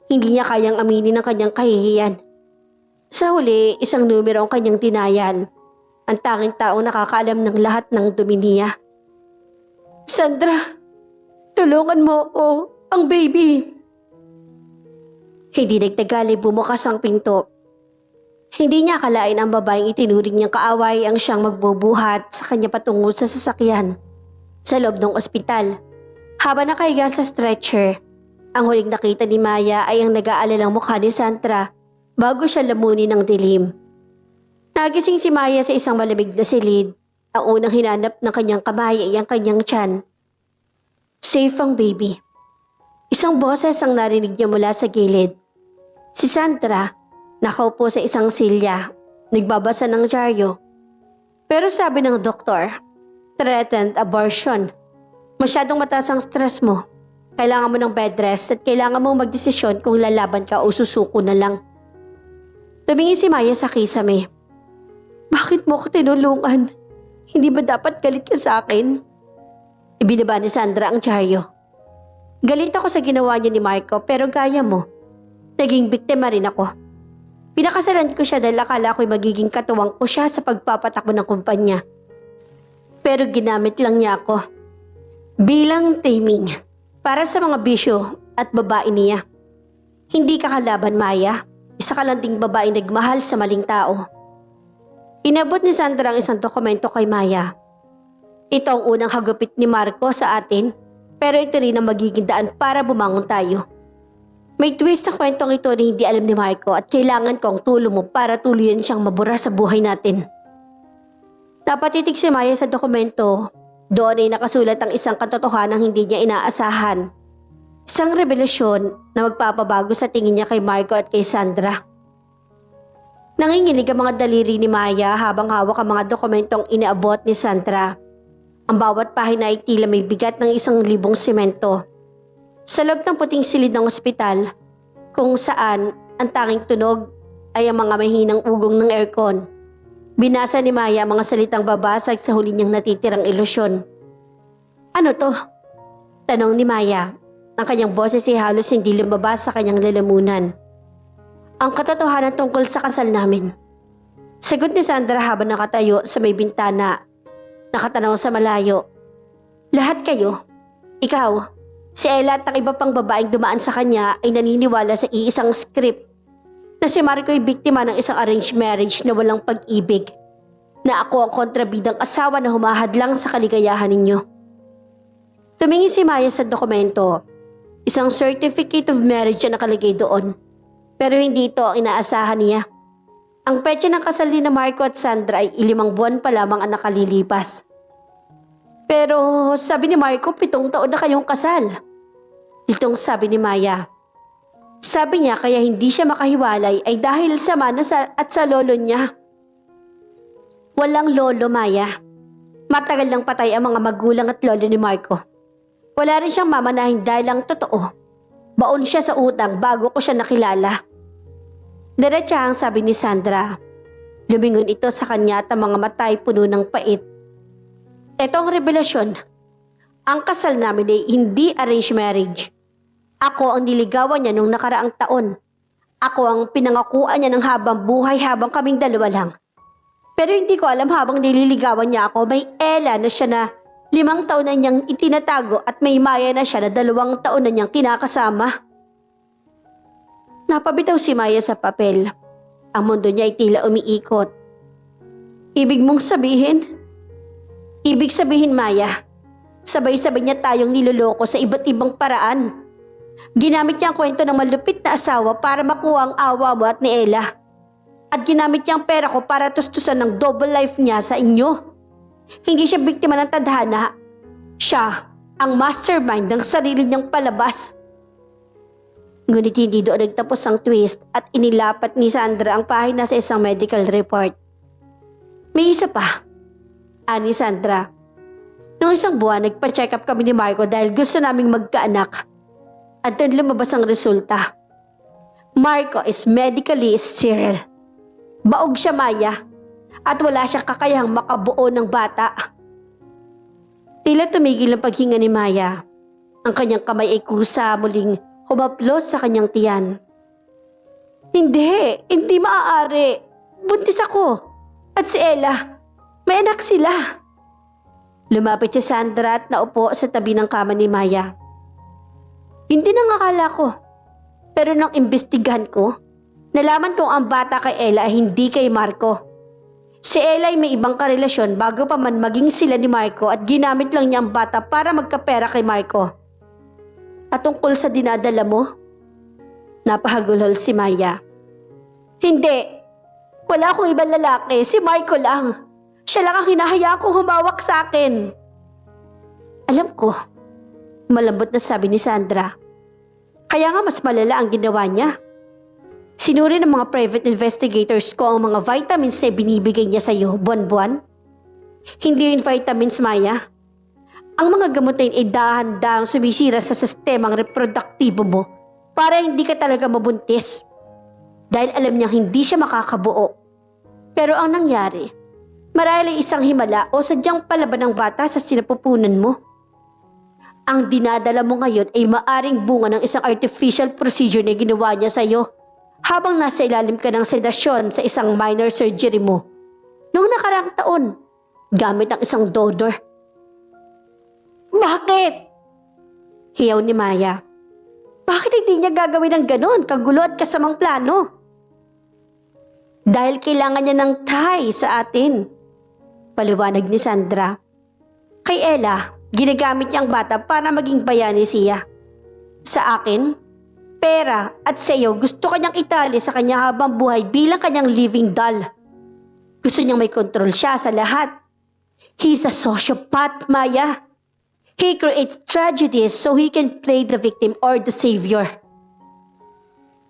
Hindi niya kayang aminin ang kanyang kahihiyan. Sa huli, isang numero ang kanyang dinayal. Ang tanging taong nakakaalam ng lahat ng dumi niya. Sandra, tulungan mo ako, ang baby. Hindi nagtagal ay bumukas ang pinto. Hindi niya akalain ang babaeng itinuring niyang kaaway ang siyang magbubuhat sa kanya patungo sa sasakyan. Sa loob ng ospital, habang nakahiga sa stretcher, ang huling nakita ni Maya ay ang nag-aalalang mukha ni Sandra bago siya lamunin ng dilim. Nagising si Maya sa isang malamig na silid. Ang unang hinanap ng kanyang kamay ay ang kanyang tiyan. Safe ang baby. Isang boses ang narinig niya mula sa gilid. Si Sandra, nakaupo sa isang silya, nagbabasa ng dyaryo. Pero sabi ng doktor, threatened abortion. Masyadong mataas ang stress mo. Kailangan mo ng bed rest at kailangan mong magdesisyon kung lalaban ka o susuko na lang. Tumingin si Maya sa kisame. Bakit mo ako tinulungan? Hindi ba dapat galit ka sa akin? Ibinaba ni Sandra ang dyaryo. Galit ako sa ginawa niyo ni Marco pero gaya mo. Naging biktima rin ako. Pinakasalan ko siya dahil akala ko'y magiging katuwang ko siya sa pagpapatakbo ng kumpanya. Pero ginamit lang niya ako bilang taming para sa mga bisyo at babae niya. Hindi ka kalaban, Maya. Isa ka lang ding babae nagmahal sa maling tao. Inabot ni Sandra ang isang dokumento kay Maya. Ito ang unang hagupit ni Marco sa atin, pero ito rin ang magiging daan para bumangon tayo. May twist na kwentong ito na hindi alam ni Marco at kailangan ko ang tulong mo para tuluyan siyang mabura sa buhay natin. Napatitig si Maya sa dokumento. Doon ay nakasulat ang isang katotohanang hindi niya inaasahan. Isang revelasyon na magpapabago sa tingin niya kay Marco at kay Sandra. Nanginginig ang mga daliri ni Maya habang hawak ang mga dokumentong inaabot ni Sandra. Ang bawat pahina ay tila may bigat ng 1,000 semento. Sa loob ng puting silid ng ospital, kung saan ang tanging tunog ay ang mga mahinang ugong ng aircon. Binasa ni Maya ang mga salitang babasag sa huli niyang natitirang ilusyon. Ano to? Tanong ni Maya. Ang kanyang boses ay halos hindi lumabas sa kanyang lalamunan. Ang katotohanan tungkol sa kasal namin. Sagot ni Sandra habang nakatayo sa may bintana. Nakatanaw sa malayo. Lahat kayo, ikaw, si Ella at ang iba pang babaeng dumaan sa kanya ay naniniwala sa iisang script na si Marco ay biktima ng isang arranged marriage na walang pag-ibig, na ako ang kontrabidang asawa na humahadlang sa kaligayahan ninyo. Tumingin si Maya sa dokumento. Isang certificate of marriage na nakalagay doon, pero hindi ito ang inaasahan niya. Ang petsa ng kasal ni Marco at Sandra ay 5 buwan pa lamang ang nakalilipas. Pero sabi ni Marco, 7 taon na kayong kasal. Itong sabi ni Maya. Sabi niya kaya hindi siya makahiwalay ay dahil sa mana at sa lolo niya. Walang lolo, Maya. Matagal lang patay ang mga magulang at lolo ni Marco. Wala rin siyang mamanahin dahil lang totoo. Baon siya sa utang bago ko siya nakilala. Diretsahang sabi ni Sandra. Lumingon ito sa kanya at ang mga matay puno ng pait. Ito ang revelasyon. Ang kasal namin ay hindi arranged marriage. Ako ang niligawan niya nung nakaraang taon. Ako ang pinangakuan niya ng habang buhay habang kaming dalawa lang. Pero hindi ko alam habang nililigawan niya ako, may Ella na siya na 5 taon na niyang itinatago at may Maya na siya na 2 taon na niyang kinakasama. Napabitaw si Maya sa papel. Ang mundo niya ay tila umiikot. Ibig mong sabihin? Ibig sabihin, Maya, sabay-sabay niya tayong niloloko sa iba't ibang paraan. Ginamit niya ang kwento ng malupit na asawa para makuha ang awa mo at ni Ella. At ginamit niya ang pera ko para tustusan ng double life niya sa inyo. Hindi siya biktima ng tadhana. Siya ang mastermind ng sarili niyang palabas. Ngunit hindi doon nagtapos ang twist at inilapat ni Sandra ang pahina sa isang medical report. May isa pa, ani Sandra. Noong 1 buwan, nagpa-check up kami ni Marco dahil gusto naming magkaanak. At doon lumabas ang resulta. Marco is medically sterile. Baog siya, Maya. At wala siyang kakayahang makabuo ng bata. Tila tumigil ang paghinga ni Maya. Ang kanyang kamay ay kusa muling humaplos sa kanyang tiyan. Hindi maaari. Buntis ako. At si Ella, may anak sila. Lumapit si Sandra at naupo sa tabi ng kama ni Maya. Hindi nang akala ko. Pero nang imbestigahan ko, nalaman kong ang bata kay Ella ay hindi kay Marco. Si Ella ay may ibang karelasyon bago pa man maging sila ni Marco at ginamit lang niya ang bata para magkapera kay Marco. At tungkol sa dinadala mo? Napahagulhol si Maya. Hindi. Wala akong ibang lalaki. Si Marco lang. Siya lang ang hinahaya kong humawak sa akin. Alam ko. Malambot na sabi ni Sandra. Kaya nga mas malala ang ginawa niya. Sinuri ng mga private investigators ko ang mga vitamins na binibigay niya sa iyo buwan-buwan. Hindi yun vitamins, Maya. Ang mga gamot ay dahan-dahang sumisira sa sistemang reproduktibo mo para hindi ka talaga mabuntis. Dahil alam niyang hindi siya makakabuo. Pero ang nangyari, marahil ay isang himala o sadyang palaban ng bata sa sinapupunan mo. Ang dinadala mo ngayon ay maaring bunga ng isang artificial procedure na ginawa niya sa iyo habang nasa ilalim ka ng sedasyon sa isang minor surgery mo noong nakaraang taon gamit ang isang dodor. Bakit? Hiyaw ni Maya. Bakit hindi niya gagawin ng ganon, kagulo at kasamang plano? Dahil kailangan niya ng tie sa atin, paliwanag ni Sandra. Kay Ella, ginagamit niya ang bata para maging bayani siya. Sa akin, pera at sa iyo gusto kanyang itali sa kanya habang buhay bilang kanyang living doll. Gusto niyang may kontrol siya sa lahat. He's a sociopath, Maya. He creates tragedies so he can play the victim or the savior.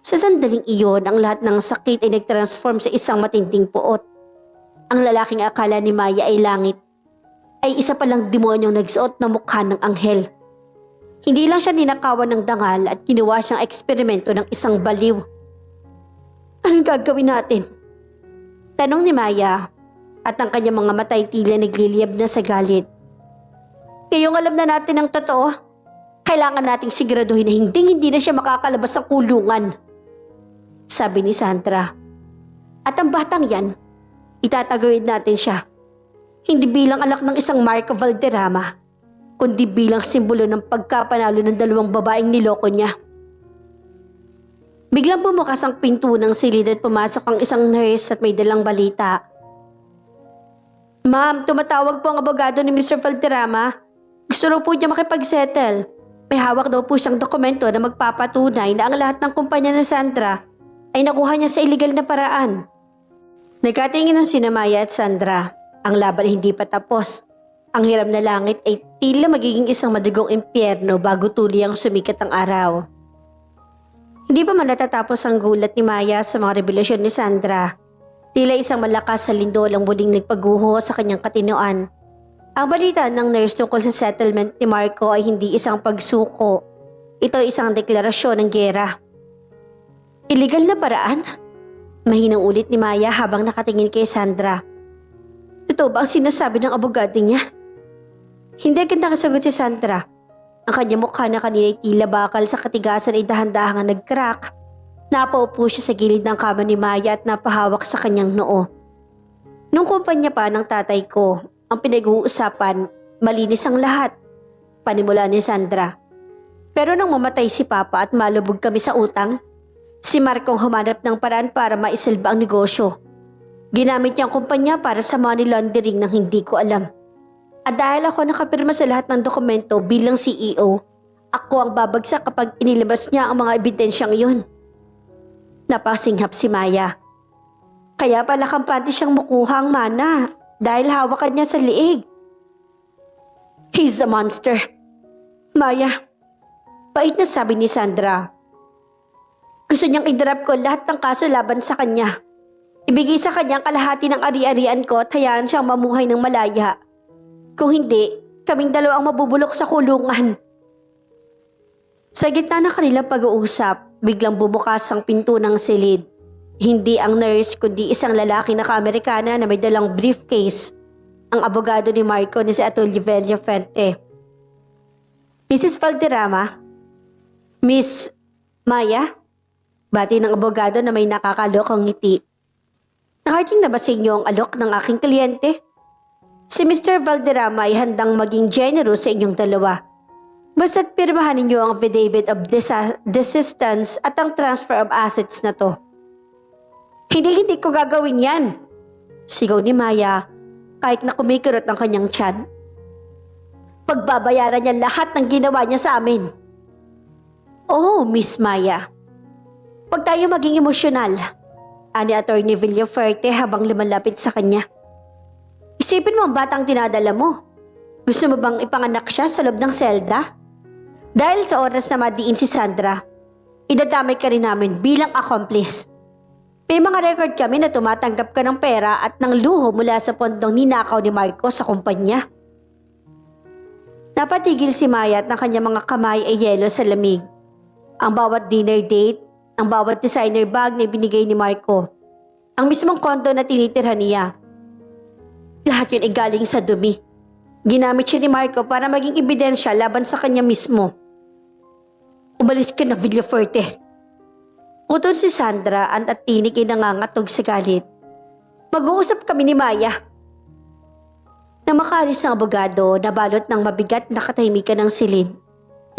Sa sandaling iyon, ang lahat ng sakit ay nagtransform sa isang matinding puot. Ang lalaking akala ni Maya ay langit, ay isa palang demonyong nagsuot na mukha ng anghel. Hindi lang siya ninakawan ng dangal at ginawa siyang eksperimento ng isang baliw. Anong gagawin natin? Tanong ni Maya at ang kanyang mga mata ay tila nagliliyab na sa galit. Ngayong alam na natin ang totoo, kailangan nating siguraduhin na hindi na siya makakalabas sa kulungan. Sabi ni Sandra. At ang batang yan, itataguyod natin siya. Hindi bilang anak ng isang Marco Valderrama, kundi bilang simbolo ng pagkapanalo ng dalawang babaeng niloko niya. Biglang bumukas ang pinto ng silid at pumasok ang isang nurse at may dalang balita. Ma'am, tumatawag po ang abogado ni Mr. Valderrama. Gusto raw po niya makipag-settle. May hawak daw po siyang dokumento na magpapatunay na ang lahat ng kumpanya ni Sandra ay nakuha niya sa iligal na paraan. Nagkatingin ng sina Maya at Sandra. Ang laban ay hindi pa tapos. Ang hiram na langit ay tila magiging isang madugong impyerno bago tuliyang sumikat ang araw. Hindi pa man natatapos ang gulat ni Maya sa mga revelasyon ni Sandra. Tila isang malakas sa lindol ang muling nagpaguho sa kanyang katinoan. Ang balita ng nurse tungkol sa settlement ni Marco ay hindi isang pagsuko. Ito ay isang deklarasyon ng giyera. Illegal na paraan? Mahinang ulit ni Maya habang nakatingin kay Sandra. Totoo ba ang sinasabi ng abogado niya? Hindi agad nakasagot si Sandra. Ang kanyang mukha na kanina ay tila bakal sa katigasan ay dahan-dahang nag-crack. Napaupo siya sa gilid ng kama ni Maya at napahawak sa kanyang noo. Nung kumpanya pa ng tatay ko, ang pinag-uusapan, malinis ang lahat. Panimula ni Sandra. Pero nang mamatay si Papa at malubog kami sa utang, si Marco humanap ng paraan para maisalba ang negosyo. Ginamit niya ang kumpanya para sa money laundering nang hindi ko alam. At dahil ako nakapirma sa lahat ng dokumento bilang CEO, ako ang babagsak kapag inilabas niya ang mga ebidensyang iyon. Napasinghap si Maya. Kaya pala kampante siyang mukuha ang mana dahil hawakan niya sa liig. He's a monster. Maya, pait na sabi ni Sandra. Gusto niyang i-drop ko lahat ng kaso laban sa kanya. Ibigay sa kanya ang kalahati ng ari-arian ko at hayaan siyang mamuhay ng malaya. Kung hindi, kaming dalawa ang mabubulok sa kulungan. Sa gitna ng kanilang pag-uusap, biglang bumukas ang pinto ng silid. Hindi ang nurse kundi isang lalaki na ka-Amerikana na may dalang briefcase. Ang abogado ni Marco ni si Atty. Villafuerte. Mrs. Valderrama? Miss Maya? Bati ng abogado na may nakakalokong ngiti. Nakarating na ba sa inyo ang alok ng aking kliyente? Si Mr. Valderrama ay handang maging generous sa inyong dalawa. Basta't pirmahan ninyo ang affidavit of desistance at ang transfer of assets na to. Hindi ko gagawin yan. Sigaw ni Maya kahit na kumikirot ang kanyang tiyan. Pagbabayaran niya lahat ng ginawa niya sa amin. Oh, Miss Maya. Huwag tayo maging emosyonal, ani Atty. Villafuerte habang lumalapit sa kanya. Isipin mo ang batang dinadala mo. Gusto mo bang ipanganak siya sa loob ng selda? Dahil sa oras na madiin si Sandra, idadamay ka rin namin bilang accomplice. May mga record kami na tumatanggap ka ng pera at ng luho mula sa pondong ninakaw ni Marco sa kumpanya. Napatigil si Maya at ng kanyang mga kamay ay yelo sa lamig. Ang bawat dinner date, ang bawat designer bag na ibinigay ni Marco, ang mismong kondo na tinitirhan niya. Lahat yun ay galing sa dumi. Ginamit siya ni Marco para maging ebidensya laban sa kanya mismo. Umalis ka na, Villafuerte. Utol si Sandra at tinig ay nangangatog sa galit. Mag-uusap kami ni Maya. Nang makaalis ng abogado, nabalot ng mabigat na katahimikan ng silid.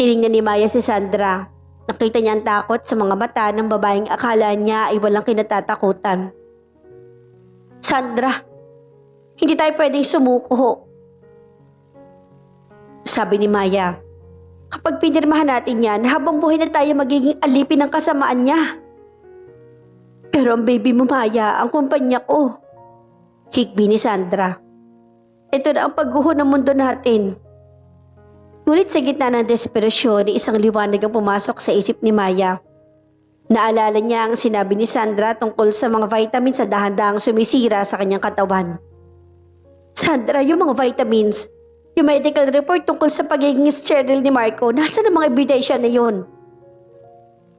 Tinignan ni Maya si Sandra. Nakita niya ang takot sa mga mata ng babaeng akala niya ay walang kinatatakutan. Sandra, hindi tayo pwedeng sumuko. Sabi ni Maya, kapag pinirmahan natin yan, habang buhay na tayo magiging alipin ng kasamaan niya. Pero ang baby mo, Maya, ang kumpanya ko. Hikbi ni Sandra. Ito na ang pagguho ng mundo natin. Ngunit sa gitna ng desperasyon, isang liwanag ang pumasok sa isip ni Maya. Naalala niya ang sinabi ni Sandra tungkol sa mga vitamins sa dahan-dahang sumisira sa kanyang katawan. Sandra, yung mga vitamins, yung medical report tungkol sa pagiging sterile ni Marco, nasa na mga ebidensya na yun?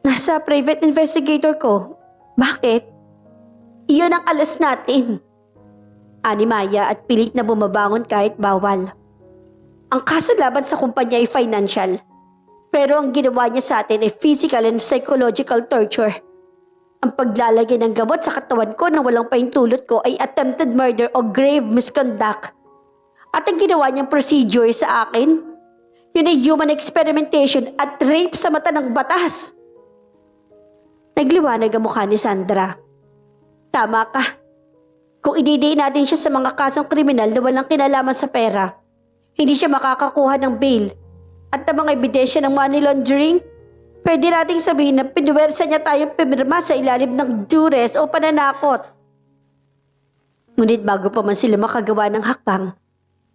Nasa private investigator ko. Bakit? Iyon ang alas natin. Ani Maya at pilit na bumabangon kahit bawal. Ang kaso laban sa kumpanya ay financial. Pero ang ginawa niya sa atin ay physical and psychological torture. Ang paglalagay ng gamot sa katawan ko nang walang pahintulot ko ay attempted murder o grave misconduct. At ang ginawa niyang procedure sa akin, yun ay human experimentation at rape sa mata ng batas. Nagliwanag ang mukha ni Sandra. Tama ka. Kung ididiin natin siya sa mga kasong kriminal na walang kinalaman sa pera, hindi siya makakakuha ng bail. At ang mga ebidensya ng money laundering, pwede nating sabihin na pinuwersa niya tayong pumirma sa ilalim ng duress o pananakot. Ngunit bago pa man sila makagawa ng hakbang,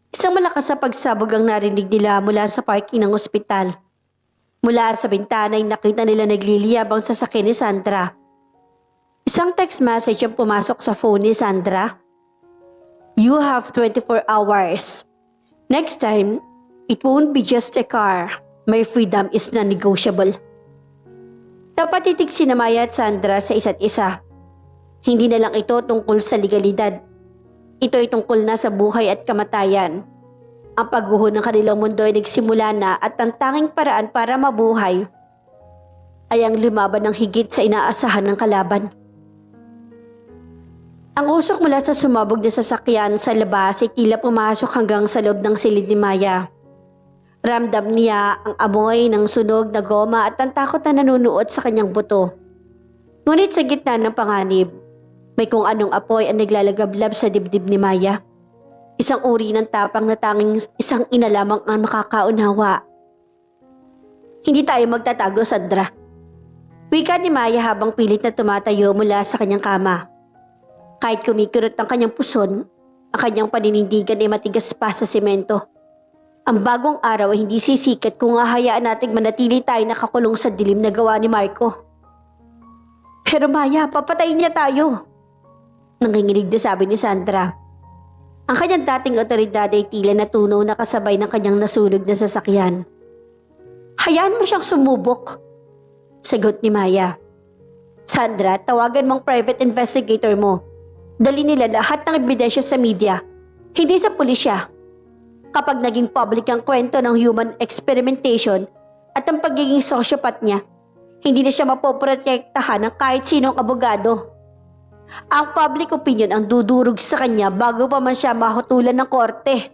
isang malakas na pagsabog ang narinig nila mula sa parking ng ospital. Mula sa bintana ay nakita nila nagliliyab ang sasakyan ni Sandra. Isang text message ang pumasok sa phone ni Sandra. You have 24 hours. Next time, it won't be just a car. My freedom is non-negotiable. Napatitig si Maya at Sandra sa isa't isa. Hindi na lang ito tungkol sa legalidad. Ito ay tungkol na sa buhay at kamatayan. Ang pagguho ng kanilang mundo ay nagsimula na at ang tanging paraan para mabuhay ay ang lumaban ng higit sa inaasahan ng kalaban. Ang usok mula sa sumabog na sasakyan sa labas ay tila pumasok hanggang sa loob ng silid ni Maya. Ramdam niya ang amoy ng sunog na goma at ang takot na nanunuot sa kanyang buto. Ngunit sa gitna ng panganib, may kung anong apoy ang naglalagablab sa dibdib ni Maya. Isang uri ng tapang na tanging isang ina lamang ang makakaunawa. Hindi tayo magtatago, Sandra. Wika ni Maya habang pilit na tumatayo mula sa kanyang kama. Kahit kumikirot ang kanyang puson, ang kanyang paninindigan ay matigas pa sa semento. Ang bagong araw ay hindi sisikat kung hahayaan nating manatili tayo nakakulong sa dilim na gawa ni Marco. Pero Maya, papatayin niya tayo. Nanginginig na sabi ni Sandra. Ang kanyang dating otoridad ay tila natunaw na kasabay ng kanyang nasunog na sasakyan. Hayaan mo siyang sumubok, sagot ni Maya. Sandra, tawagan mong private investigator mo. Dali nila lahat ng ebidensya sa media, hindi sa pulisya. Kapag naging public ang kwento ng human experimentation at ang pagiging sociopath niya, hindi na siya mapoprotektahan ng kahit sinong abogado. Ang public opinion ang dudurog sa kanya bago pa man siya mahutulan ng korte.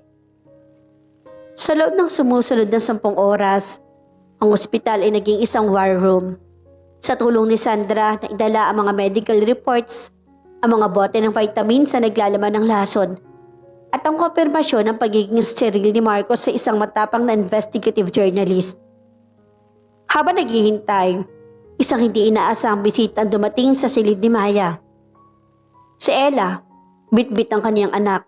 Sa loob ng sumusunod na 10 oras, ang ospital ay naging isang war room. Sa tulong ni Sandra na idala ang mga medical reports, ang mga bote ng vitamins na naglalaman ng lason, at ang konfirmasyon ng pagiging sterile ni Marco sa isang matapang na investigative journalist. Habang naghihintay, isang hindi inaasahang bisita ang dumating sa silid ni Maya. Si Ella, bit-bit ang kanyang anak.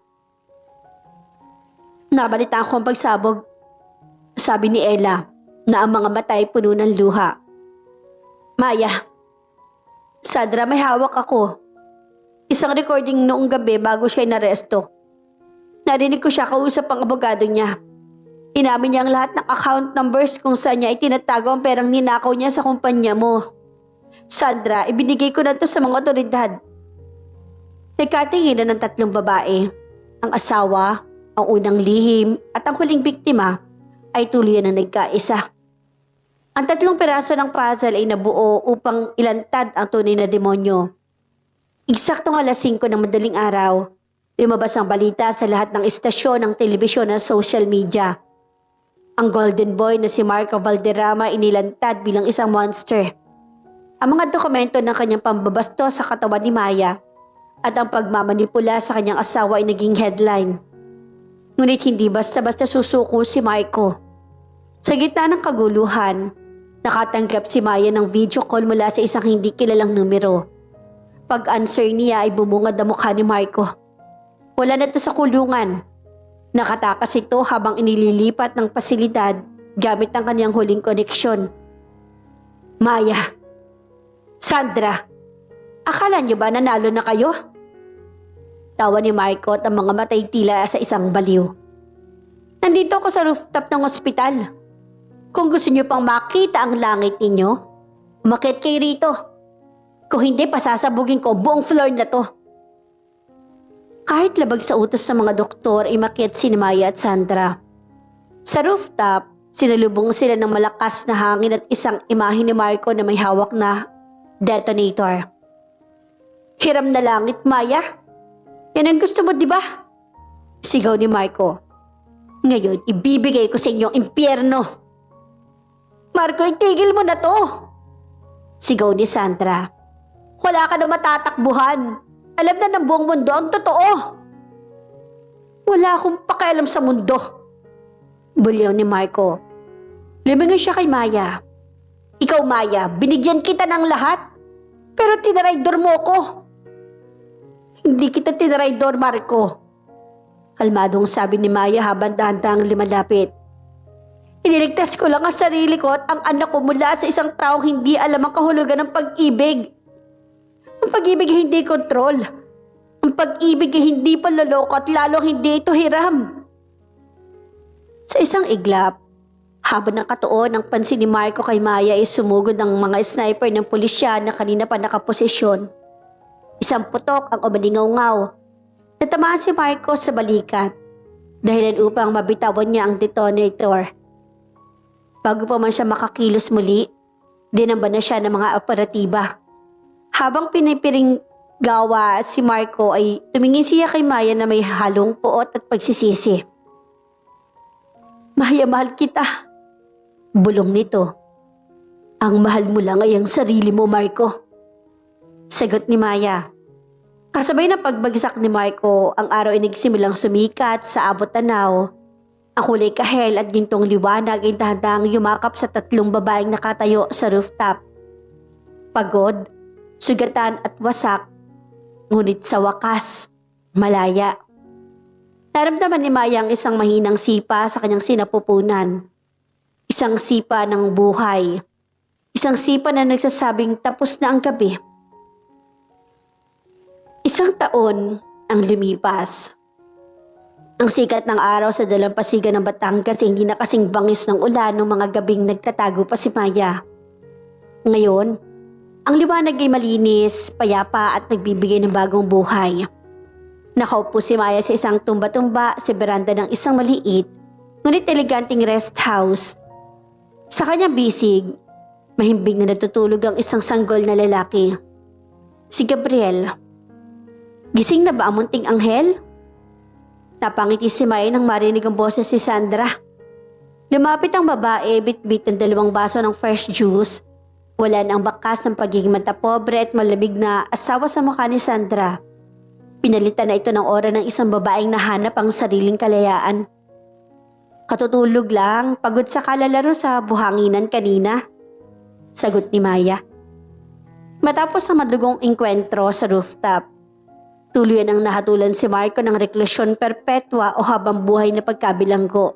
Nabalitaan ko ang pagsabog, sabi ni Ella na ang mga mata ay puno ng luha. Maya, Sandra, may hawak ako. Isang recording noong gabi bago siya inaresto. Narinig ko siya kausap ang abogado niya. Inamin niya ang lahat ng account numbers kung saan niya itinatago ang perang ninakaw niya sa kumpanya mo. Sandra, ibinigay ko na to sa mga otoridad. Nagkatinginan ng 3 babae. Ang asawa, ang unang lihim at ang huling biktima ay tuluyan na nagkaisa. Ang 3 piraso ng puzzle ay nabuo upang ilantad ang tunay na demonyo. Eksaktong alas 5 ng madaling araw, lumabas ang balita sa lahat ng istasyon ng telebisyon at social media. Ang golden boy na si Marco Valderrama inilantad bilang isang monster. Ang mga dokumento ng kanyang pambabasto sa katawan ni Maya at ang pagmamanipula sa kanyang asawa ay naging headline. Ngunit hindi basta-basta susuko si Marco. Sa gitna ng kaguluhan, nakatanggap si Maya ng video call mula sa isang hindi kilalang numero. Pag-answer niya ay bumungad ang mukha ni Marco. Wala na ito sa kulungan. Nakatakas ito habang inililipat ng pasilidad gamit ang kanyang huling koneksyon. Maya, Sandra, akala niyo ba nanalo na kayo? Tawa ni Marco at ang mga matay tila sa isang baliw. Nandito ako sa rooftop ng ospital. Kung gusto niyo pang makita ang langit ninyo, umakyat kayo rito. Kung hindi, pasasabugin ko buong floor na to. Kahit labag sa utos sa mga doktor, imakyat si Maya at Sandra. Sa rooftop, sinalubong sila ng malakas na hangin at isang imahe ni Marco na may hawak na detonator. Hiram na langit, Maya. Yan ang gusto mo, di ba? Sigaw ni Marco. Ngayon, ibibigay ko sa inyo ang impyerno. Marco, itigil mo na to. Sigaw ni Sandra. Wala ka na matatakbuhan. Alam na ng buong mundo ang totoo. Wala akong pakialam sa mundo. Bulyaw ni Marco. Lumingon siya kay Maya. Ikaw, Maya, binigyan kita ng lahat. Pero tinaraydor mo ko. Hindi kita tinaraydor, Marco. Kalmadong sabi ni Maya habang dahan-dahang lumalapit. Iniligtas ko lang ang sarili ko at ang anak ko mula sa isang taong hindi alam ang kahulugan ng pag-ibig. Ang pag-ibig ay hindi kontrol. Ang pag-ibig ay hindi panloloko at lalong hindi ito hiram. Sa isang iglap, habang nakatuon ang pansin ni Marco kay Maya ay sumugod ang mga sniper ng pulisya na kanina pa nakaposisyon. Isang putok ang umalingaw-ngaw. Natamaan si Marco sa balikat, dahilan upang mabitawan niya ang detonator. Bago pa man siya makakilos muli, dinamba na siya ng mga operatiba. Habang pinipiring gawa si Marco ay tumingin siya kay Maya na may halong puot at pagsisisi. Maya, mahal kita. Bulong nito. Ang mahal mo lang ay ang sarili mo, Marco. Sagot ni Maya. Kasabay ng pagbagsak ni Marco, ang araw ay nagsimulang sumikat sa abot tanaw. Ang kulay kahel at gintong liwanag ay dahan-dahang yumakap sa 3 babaeng nakatayo sa rooftop. Pagod, sugatan at wasak, ngunit sa wakas, malaya. Naramdaman ni Maya ang isang mahinang sipa sa kanyang sinapupunan. Isang sipa ng buhay. Isang sipa na nagsasabing tapos na ang gabi. Isang taon ang lumipas. Ang sikat ng araw sa dalampasigan ng Batangas ay hindi na kasing bangis ng ulan ng mga gabing nagtatago pa si Maya. Ngayon, ang liwanag ay malinis, payapa at nagbibigay ng bagong buhay. Nakaupo si Maya sa isang tumba-tumba sa beranda ng isang maliit, ngunit eleganting rest house. Sa kanyang bisig, mahimbing na natutulog ang isang sanggol na lalaki. Si Gabriel. Gising na ba ang munting anghel? Napangiti si Maya nang marinig ang boses si Sandra. Lumapit ang babae, bit-bit ng 2 baso ng fresh juice. Wala na ang bakas ng pagiging matapobre at malamig na asawa sa mukha ni Sandra. Pinalitan na ito ng aura ng isang babaeng nahanap ang sariling kalayaan. Katutulog lang, pagod sa kalalaro sa buhanginan kanina. Sagot ni Maya. Matapos ang madugong engkwentro sa rooftop, tuluyan ang nahatulan si Marco ng reklusyon perpetua o habang buhay na pagkabilanggo.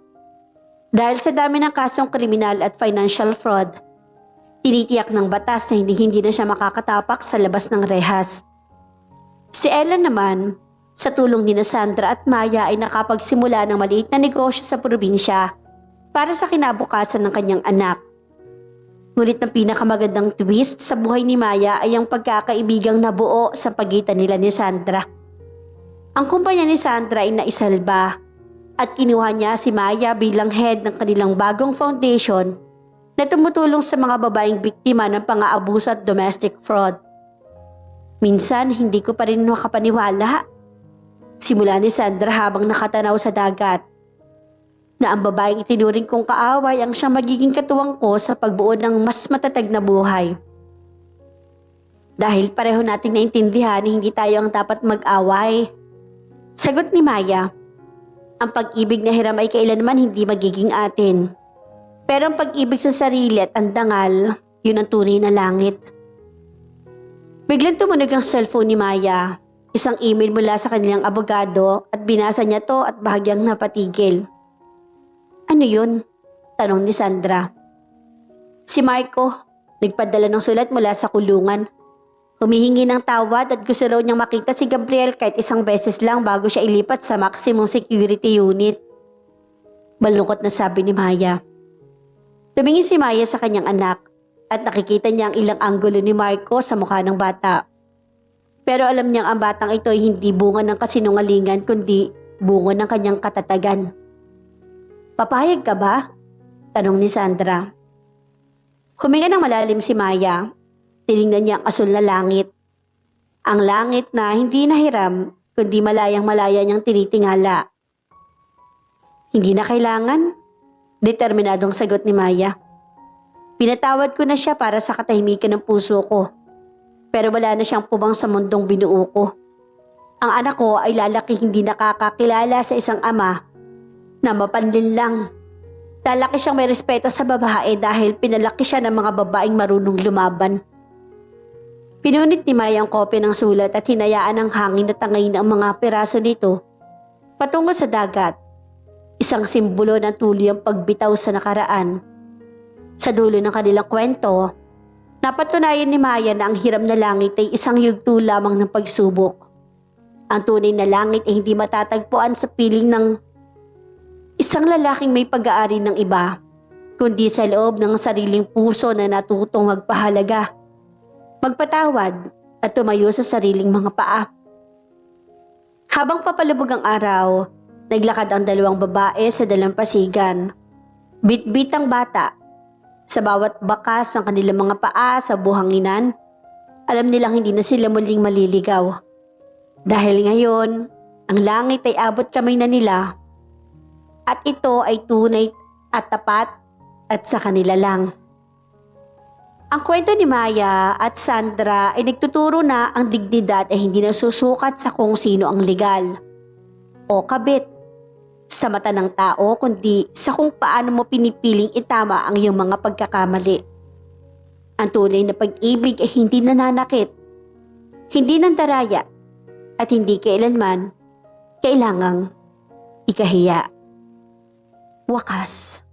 Dahil sa dami ng kasong kriminal at financial fraud, tinitiyak ng batas na hindi na siya makakatapak sa labas ng rehas. Si Ella naman, sa tulong ni Sandra at Maya ay nakapagsimula ng maliit na negosyo sa probinsya para sa kinabukasan ng kanyang anak. Ngunit ang pinakamagandang twist sa buhay ni Maya ay ang pagkakaibigang nabuo sa pagitan nila ni Sandra. Ang kumpanya ni Sandra ay naisalba at kinuha niya si Maya bilang head ng kanilang bagong foundation na tumutulong sa mga babaeng biktima ng pang-aabuso at domestic fraud. Minsan, hindi ko pa rin makapaniwala. Simula ni Sandra habang nakatanaw sa dagat, na ang babaeng itinuring kong kaaway ang siyang magiging katuwang ko sa pagbuo ng mas matatag na buhay. Dahil pareho nating naintindihan na hindi tayo ang dapat mag-away. Sagot ni Maya, ang pag-ibig na hiram ay kailanman hindi magiging atin. Pero ang pag-ibig sa sarili at ang dangal, yun ang tunay na langit. Biglang tumunog ang cellphone ni Maya. Isang email mula sa kanilang abogado at binasa niya to at bahagyang napatigil. Ano yun? Tanong ni Sandra. Si Marco, nagpadala ng sulat mula sa kulungan. Humihingi ng tawad at gusto raw niyang makita si Gabriel kahit isang beses lang bago siya ilipat sa maximum security unit. Malungkot na sabi ni Maya. Tumingin si Maya sa kanyang anak at nakikita niya ang ilang anggulo ni Marco sa mukha ng bata. Pero alam niyang ang batang ito ay hindi bunga ng kasinungalingan kundi bunga ng kanyang katatagan. Papayag ka ba? Tanong ni Sandra. Huminga ng malalim si Maya. Tinignan niya ang asul na langit. Ang langit na hindi nahiram, kundi malayang-malaya niyang tinitingala. Hindi na kailangan? Determinadong sagot ni Maya. Pinatawad ko na siya para sa katahimikan ng puso ko. Pero wala na siyang pubang sa mundong binuo ko. Ang anak ko ay lalaki hindi nakakakilala sa isang ama na mapanlin lang. Lalaki siyang may respeto sa babae dahil pinalaki siya ng mga babaeng marunong lumaban. Pinunit ni Maya ang kopya ng sulat at hinayaan ng hangin na tangayin ang mga piraso nito patungo sa dagat. Isang simbolo ng tuluyang pagbitaw sa nakaraan. Sa dulo ng kanilang kwento, napatunayan ni Maya na ang hiram na langit ay isang yugto lamang ng pagsubok. Ang tunay na langit ay hindi matatagpuan sa piling ng isang lalaking may pag-aari ng iba, kundi sa loob ng sariling puso na natutong magpahalaga, magpatawad at tumayo sa sariling mga paa. Habang papalubog ang araw, naglakad ang dalawang babae sa dalampasigan. Bit-bit ang bata. Sa bawat bakas ng kanilang mga paa sa buhanginan, alam nilang hindi na sila muling maliligaw. Dahil ngayon, ang langit ay abot kamay na nila at ito ay tunay at tapat at sa kanila lang. Ang kwento ni Maya at Sandra ay nagtuturo na ang dignidad ay hindi nasusukat sa kung sino ang legal o kabit sa mata ng tao kundi sa kung paano mo pinipiling itama ang iyong mga pagkakamali. Ang tunay na pag-ibig ay hindi nananakit, hindi nandaraya at hindi kailanman kailangang ikahiya. Wakas.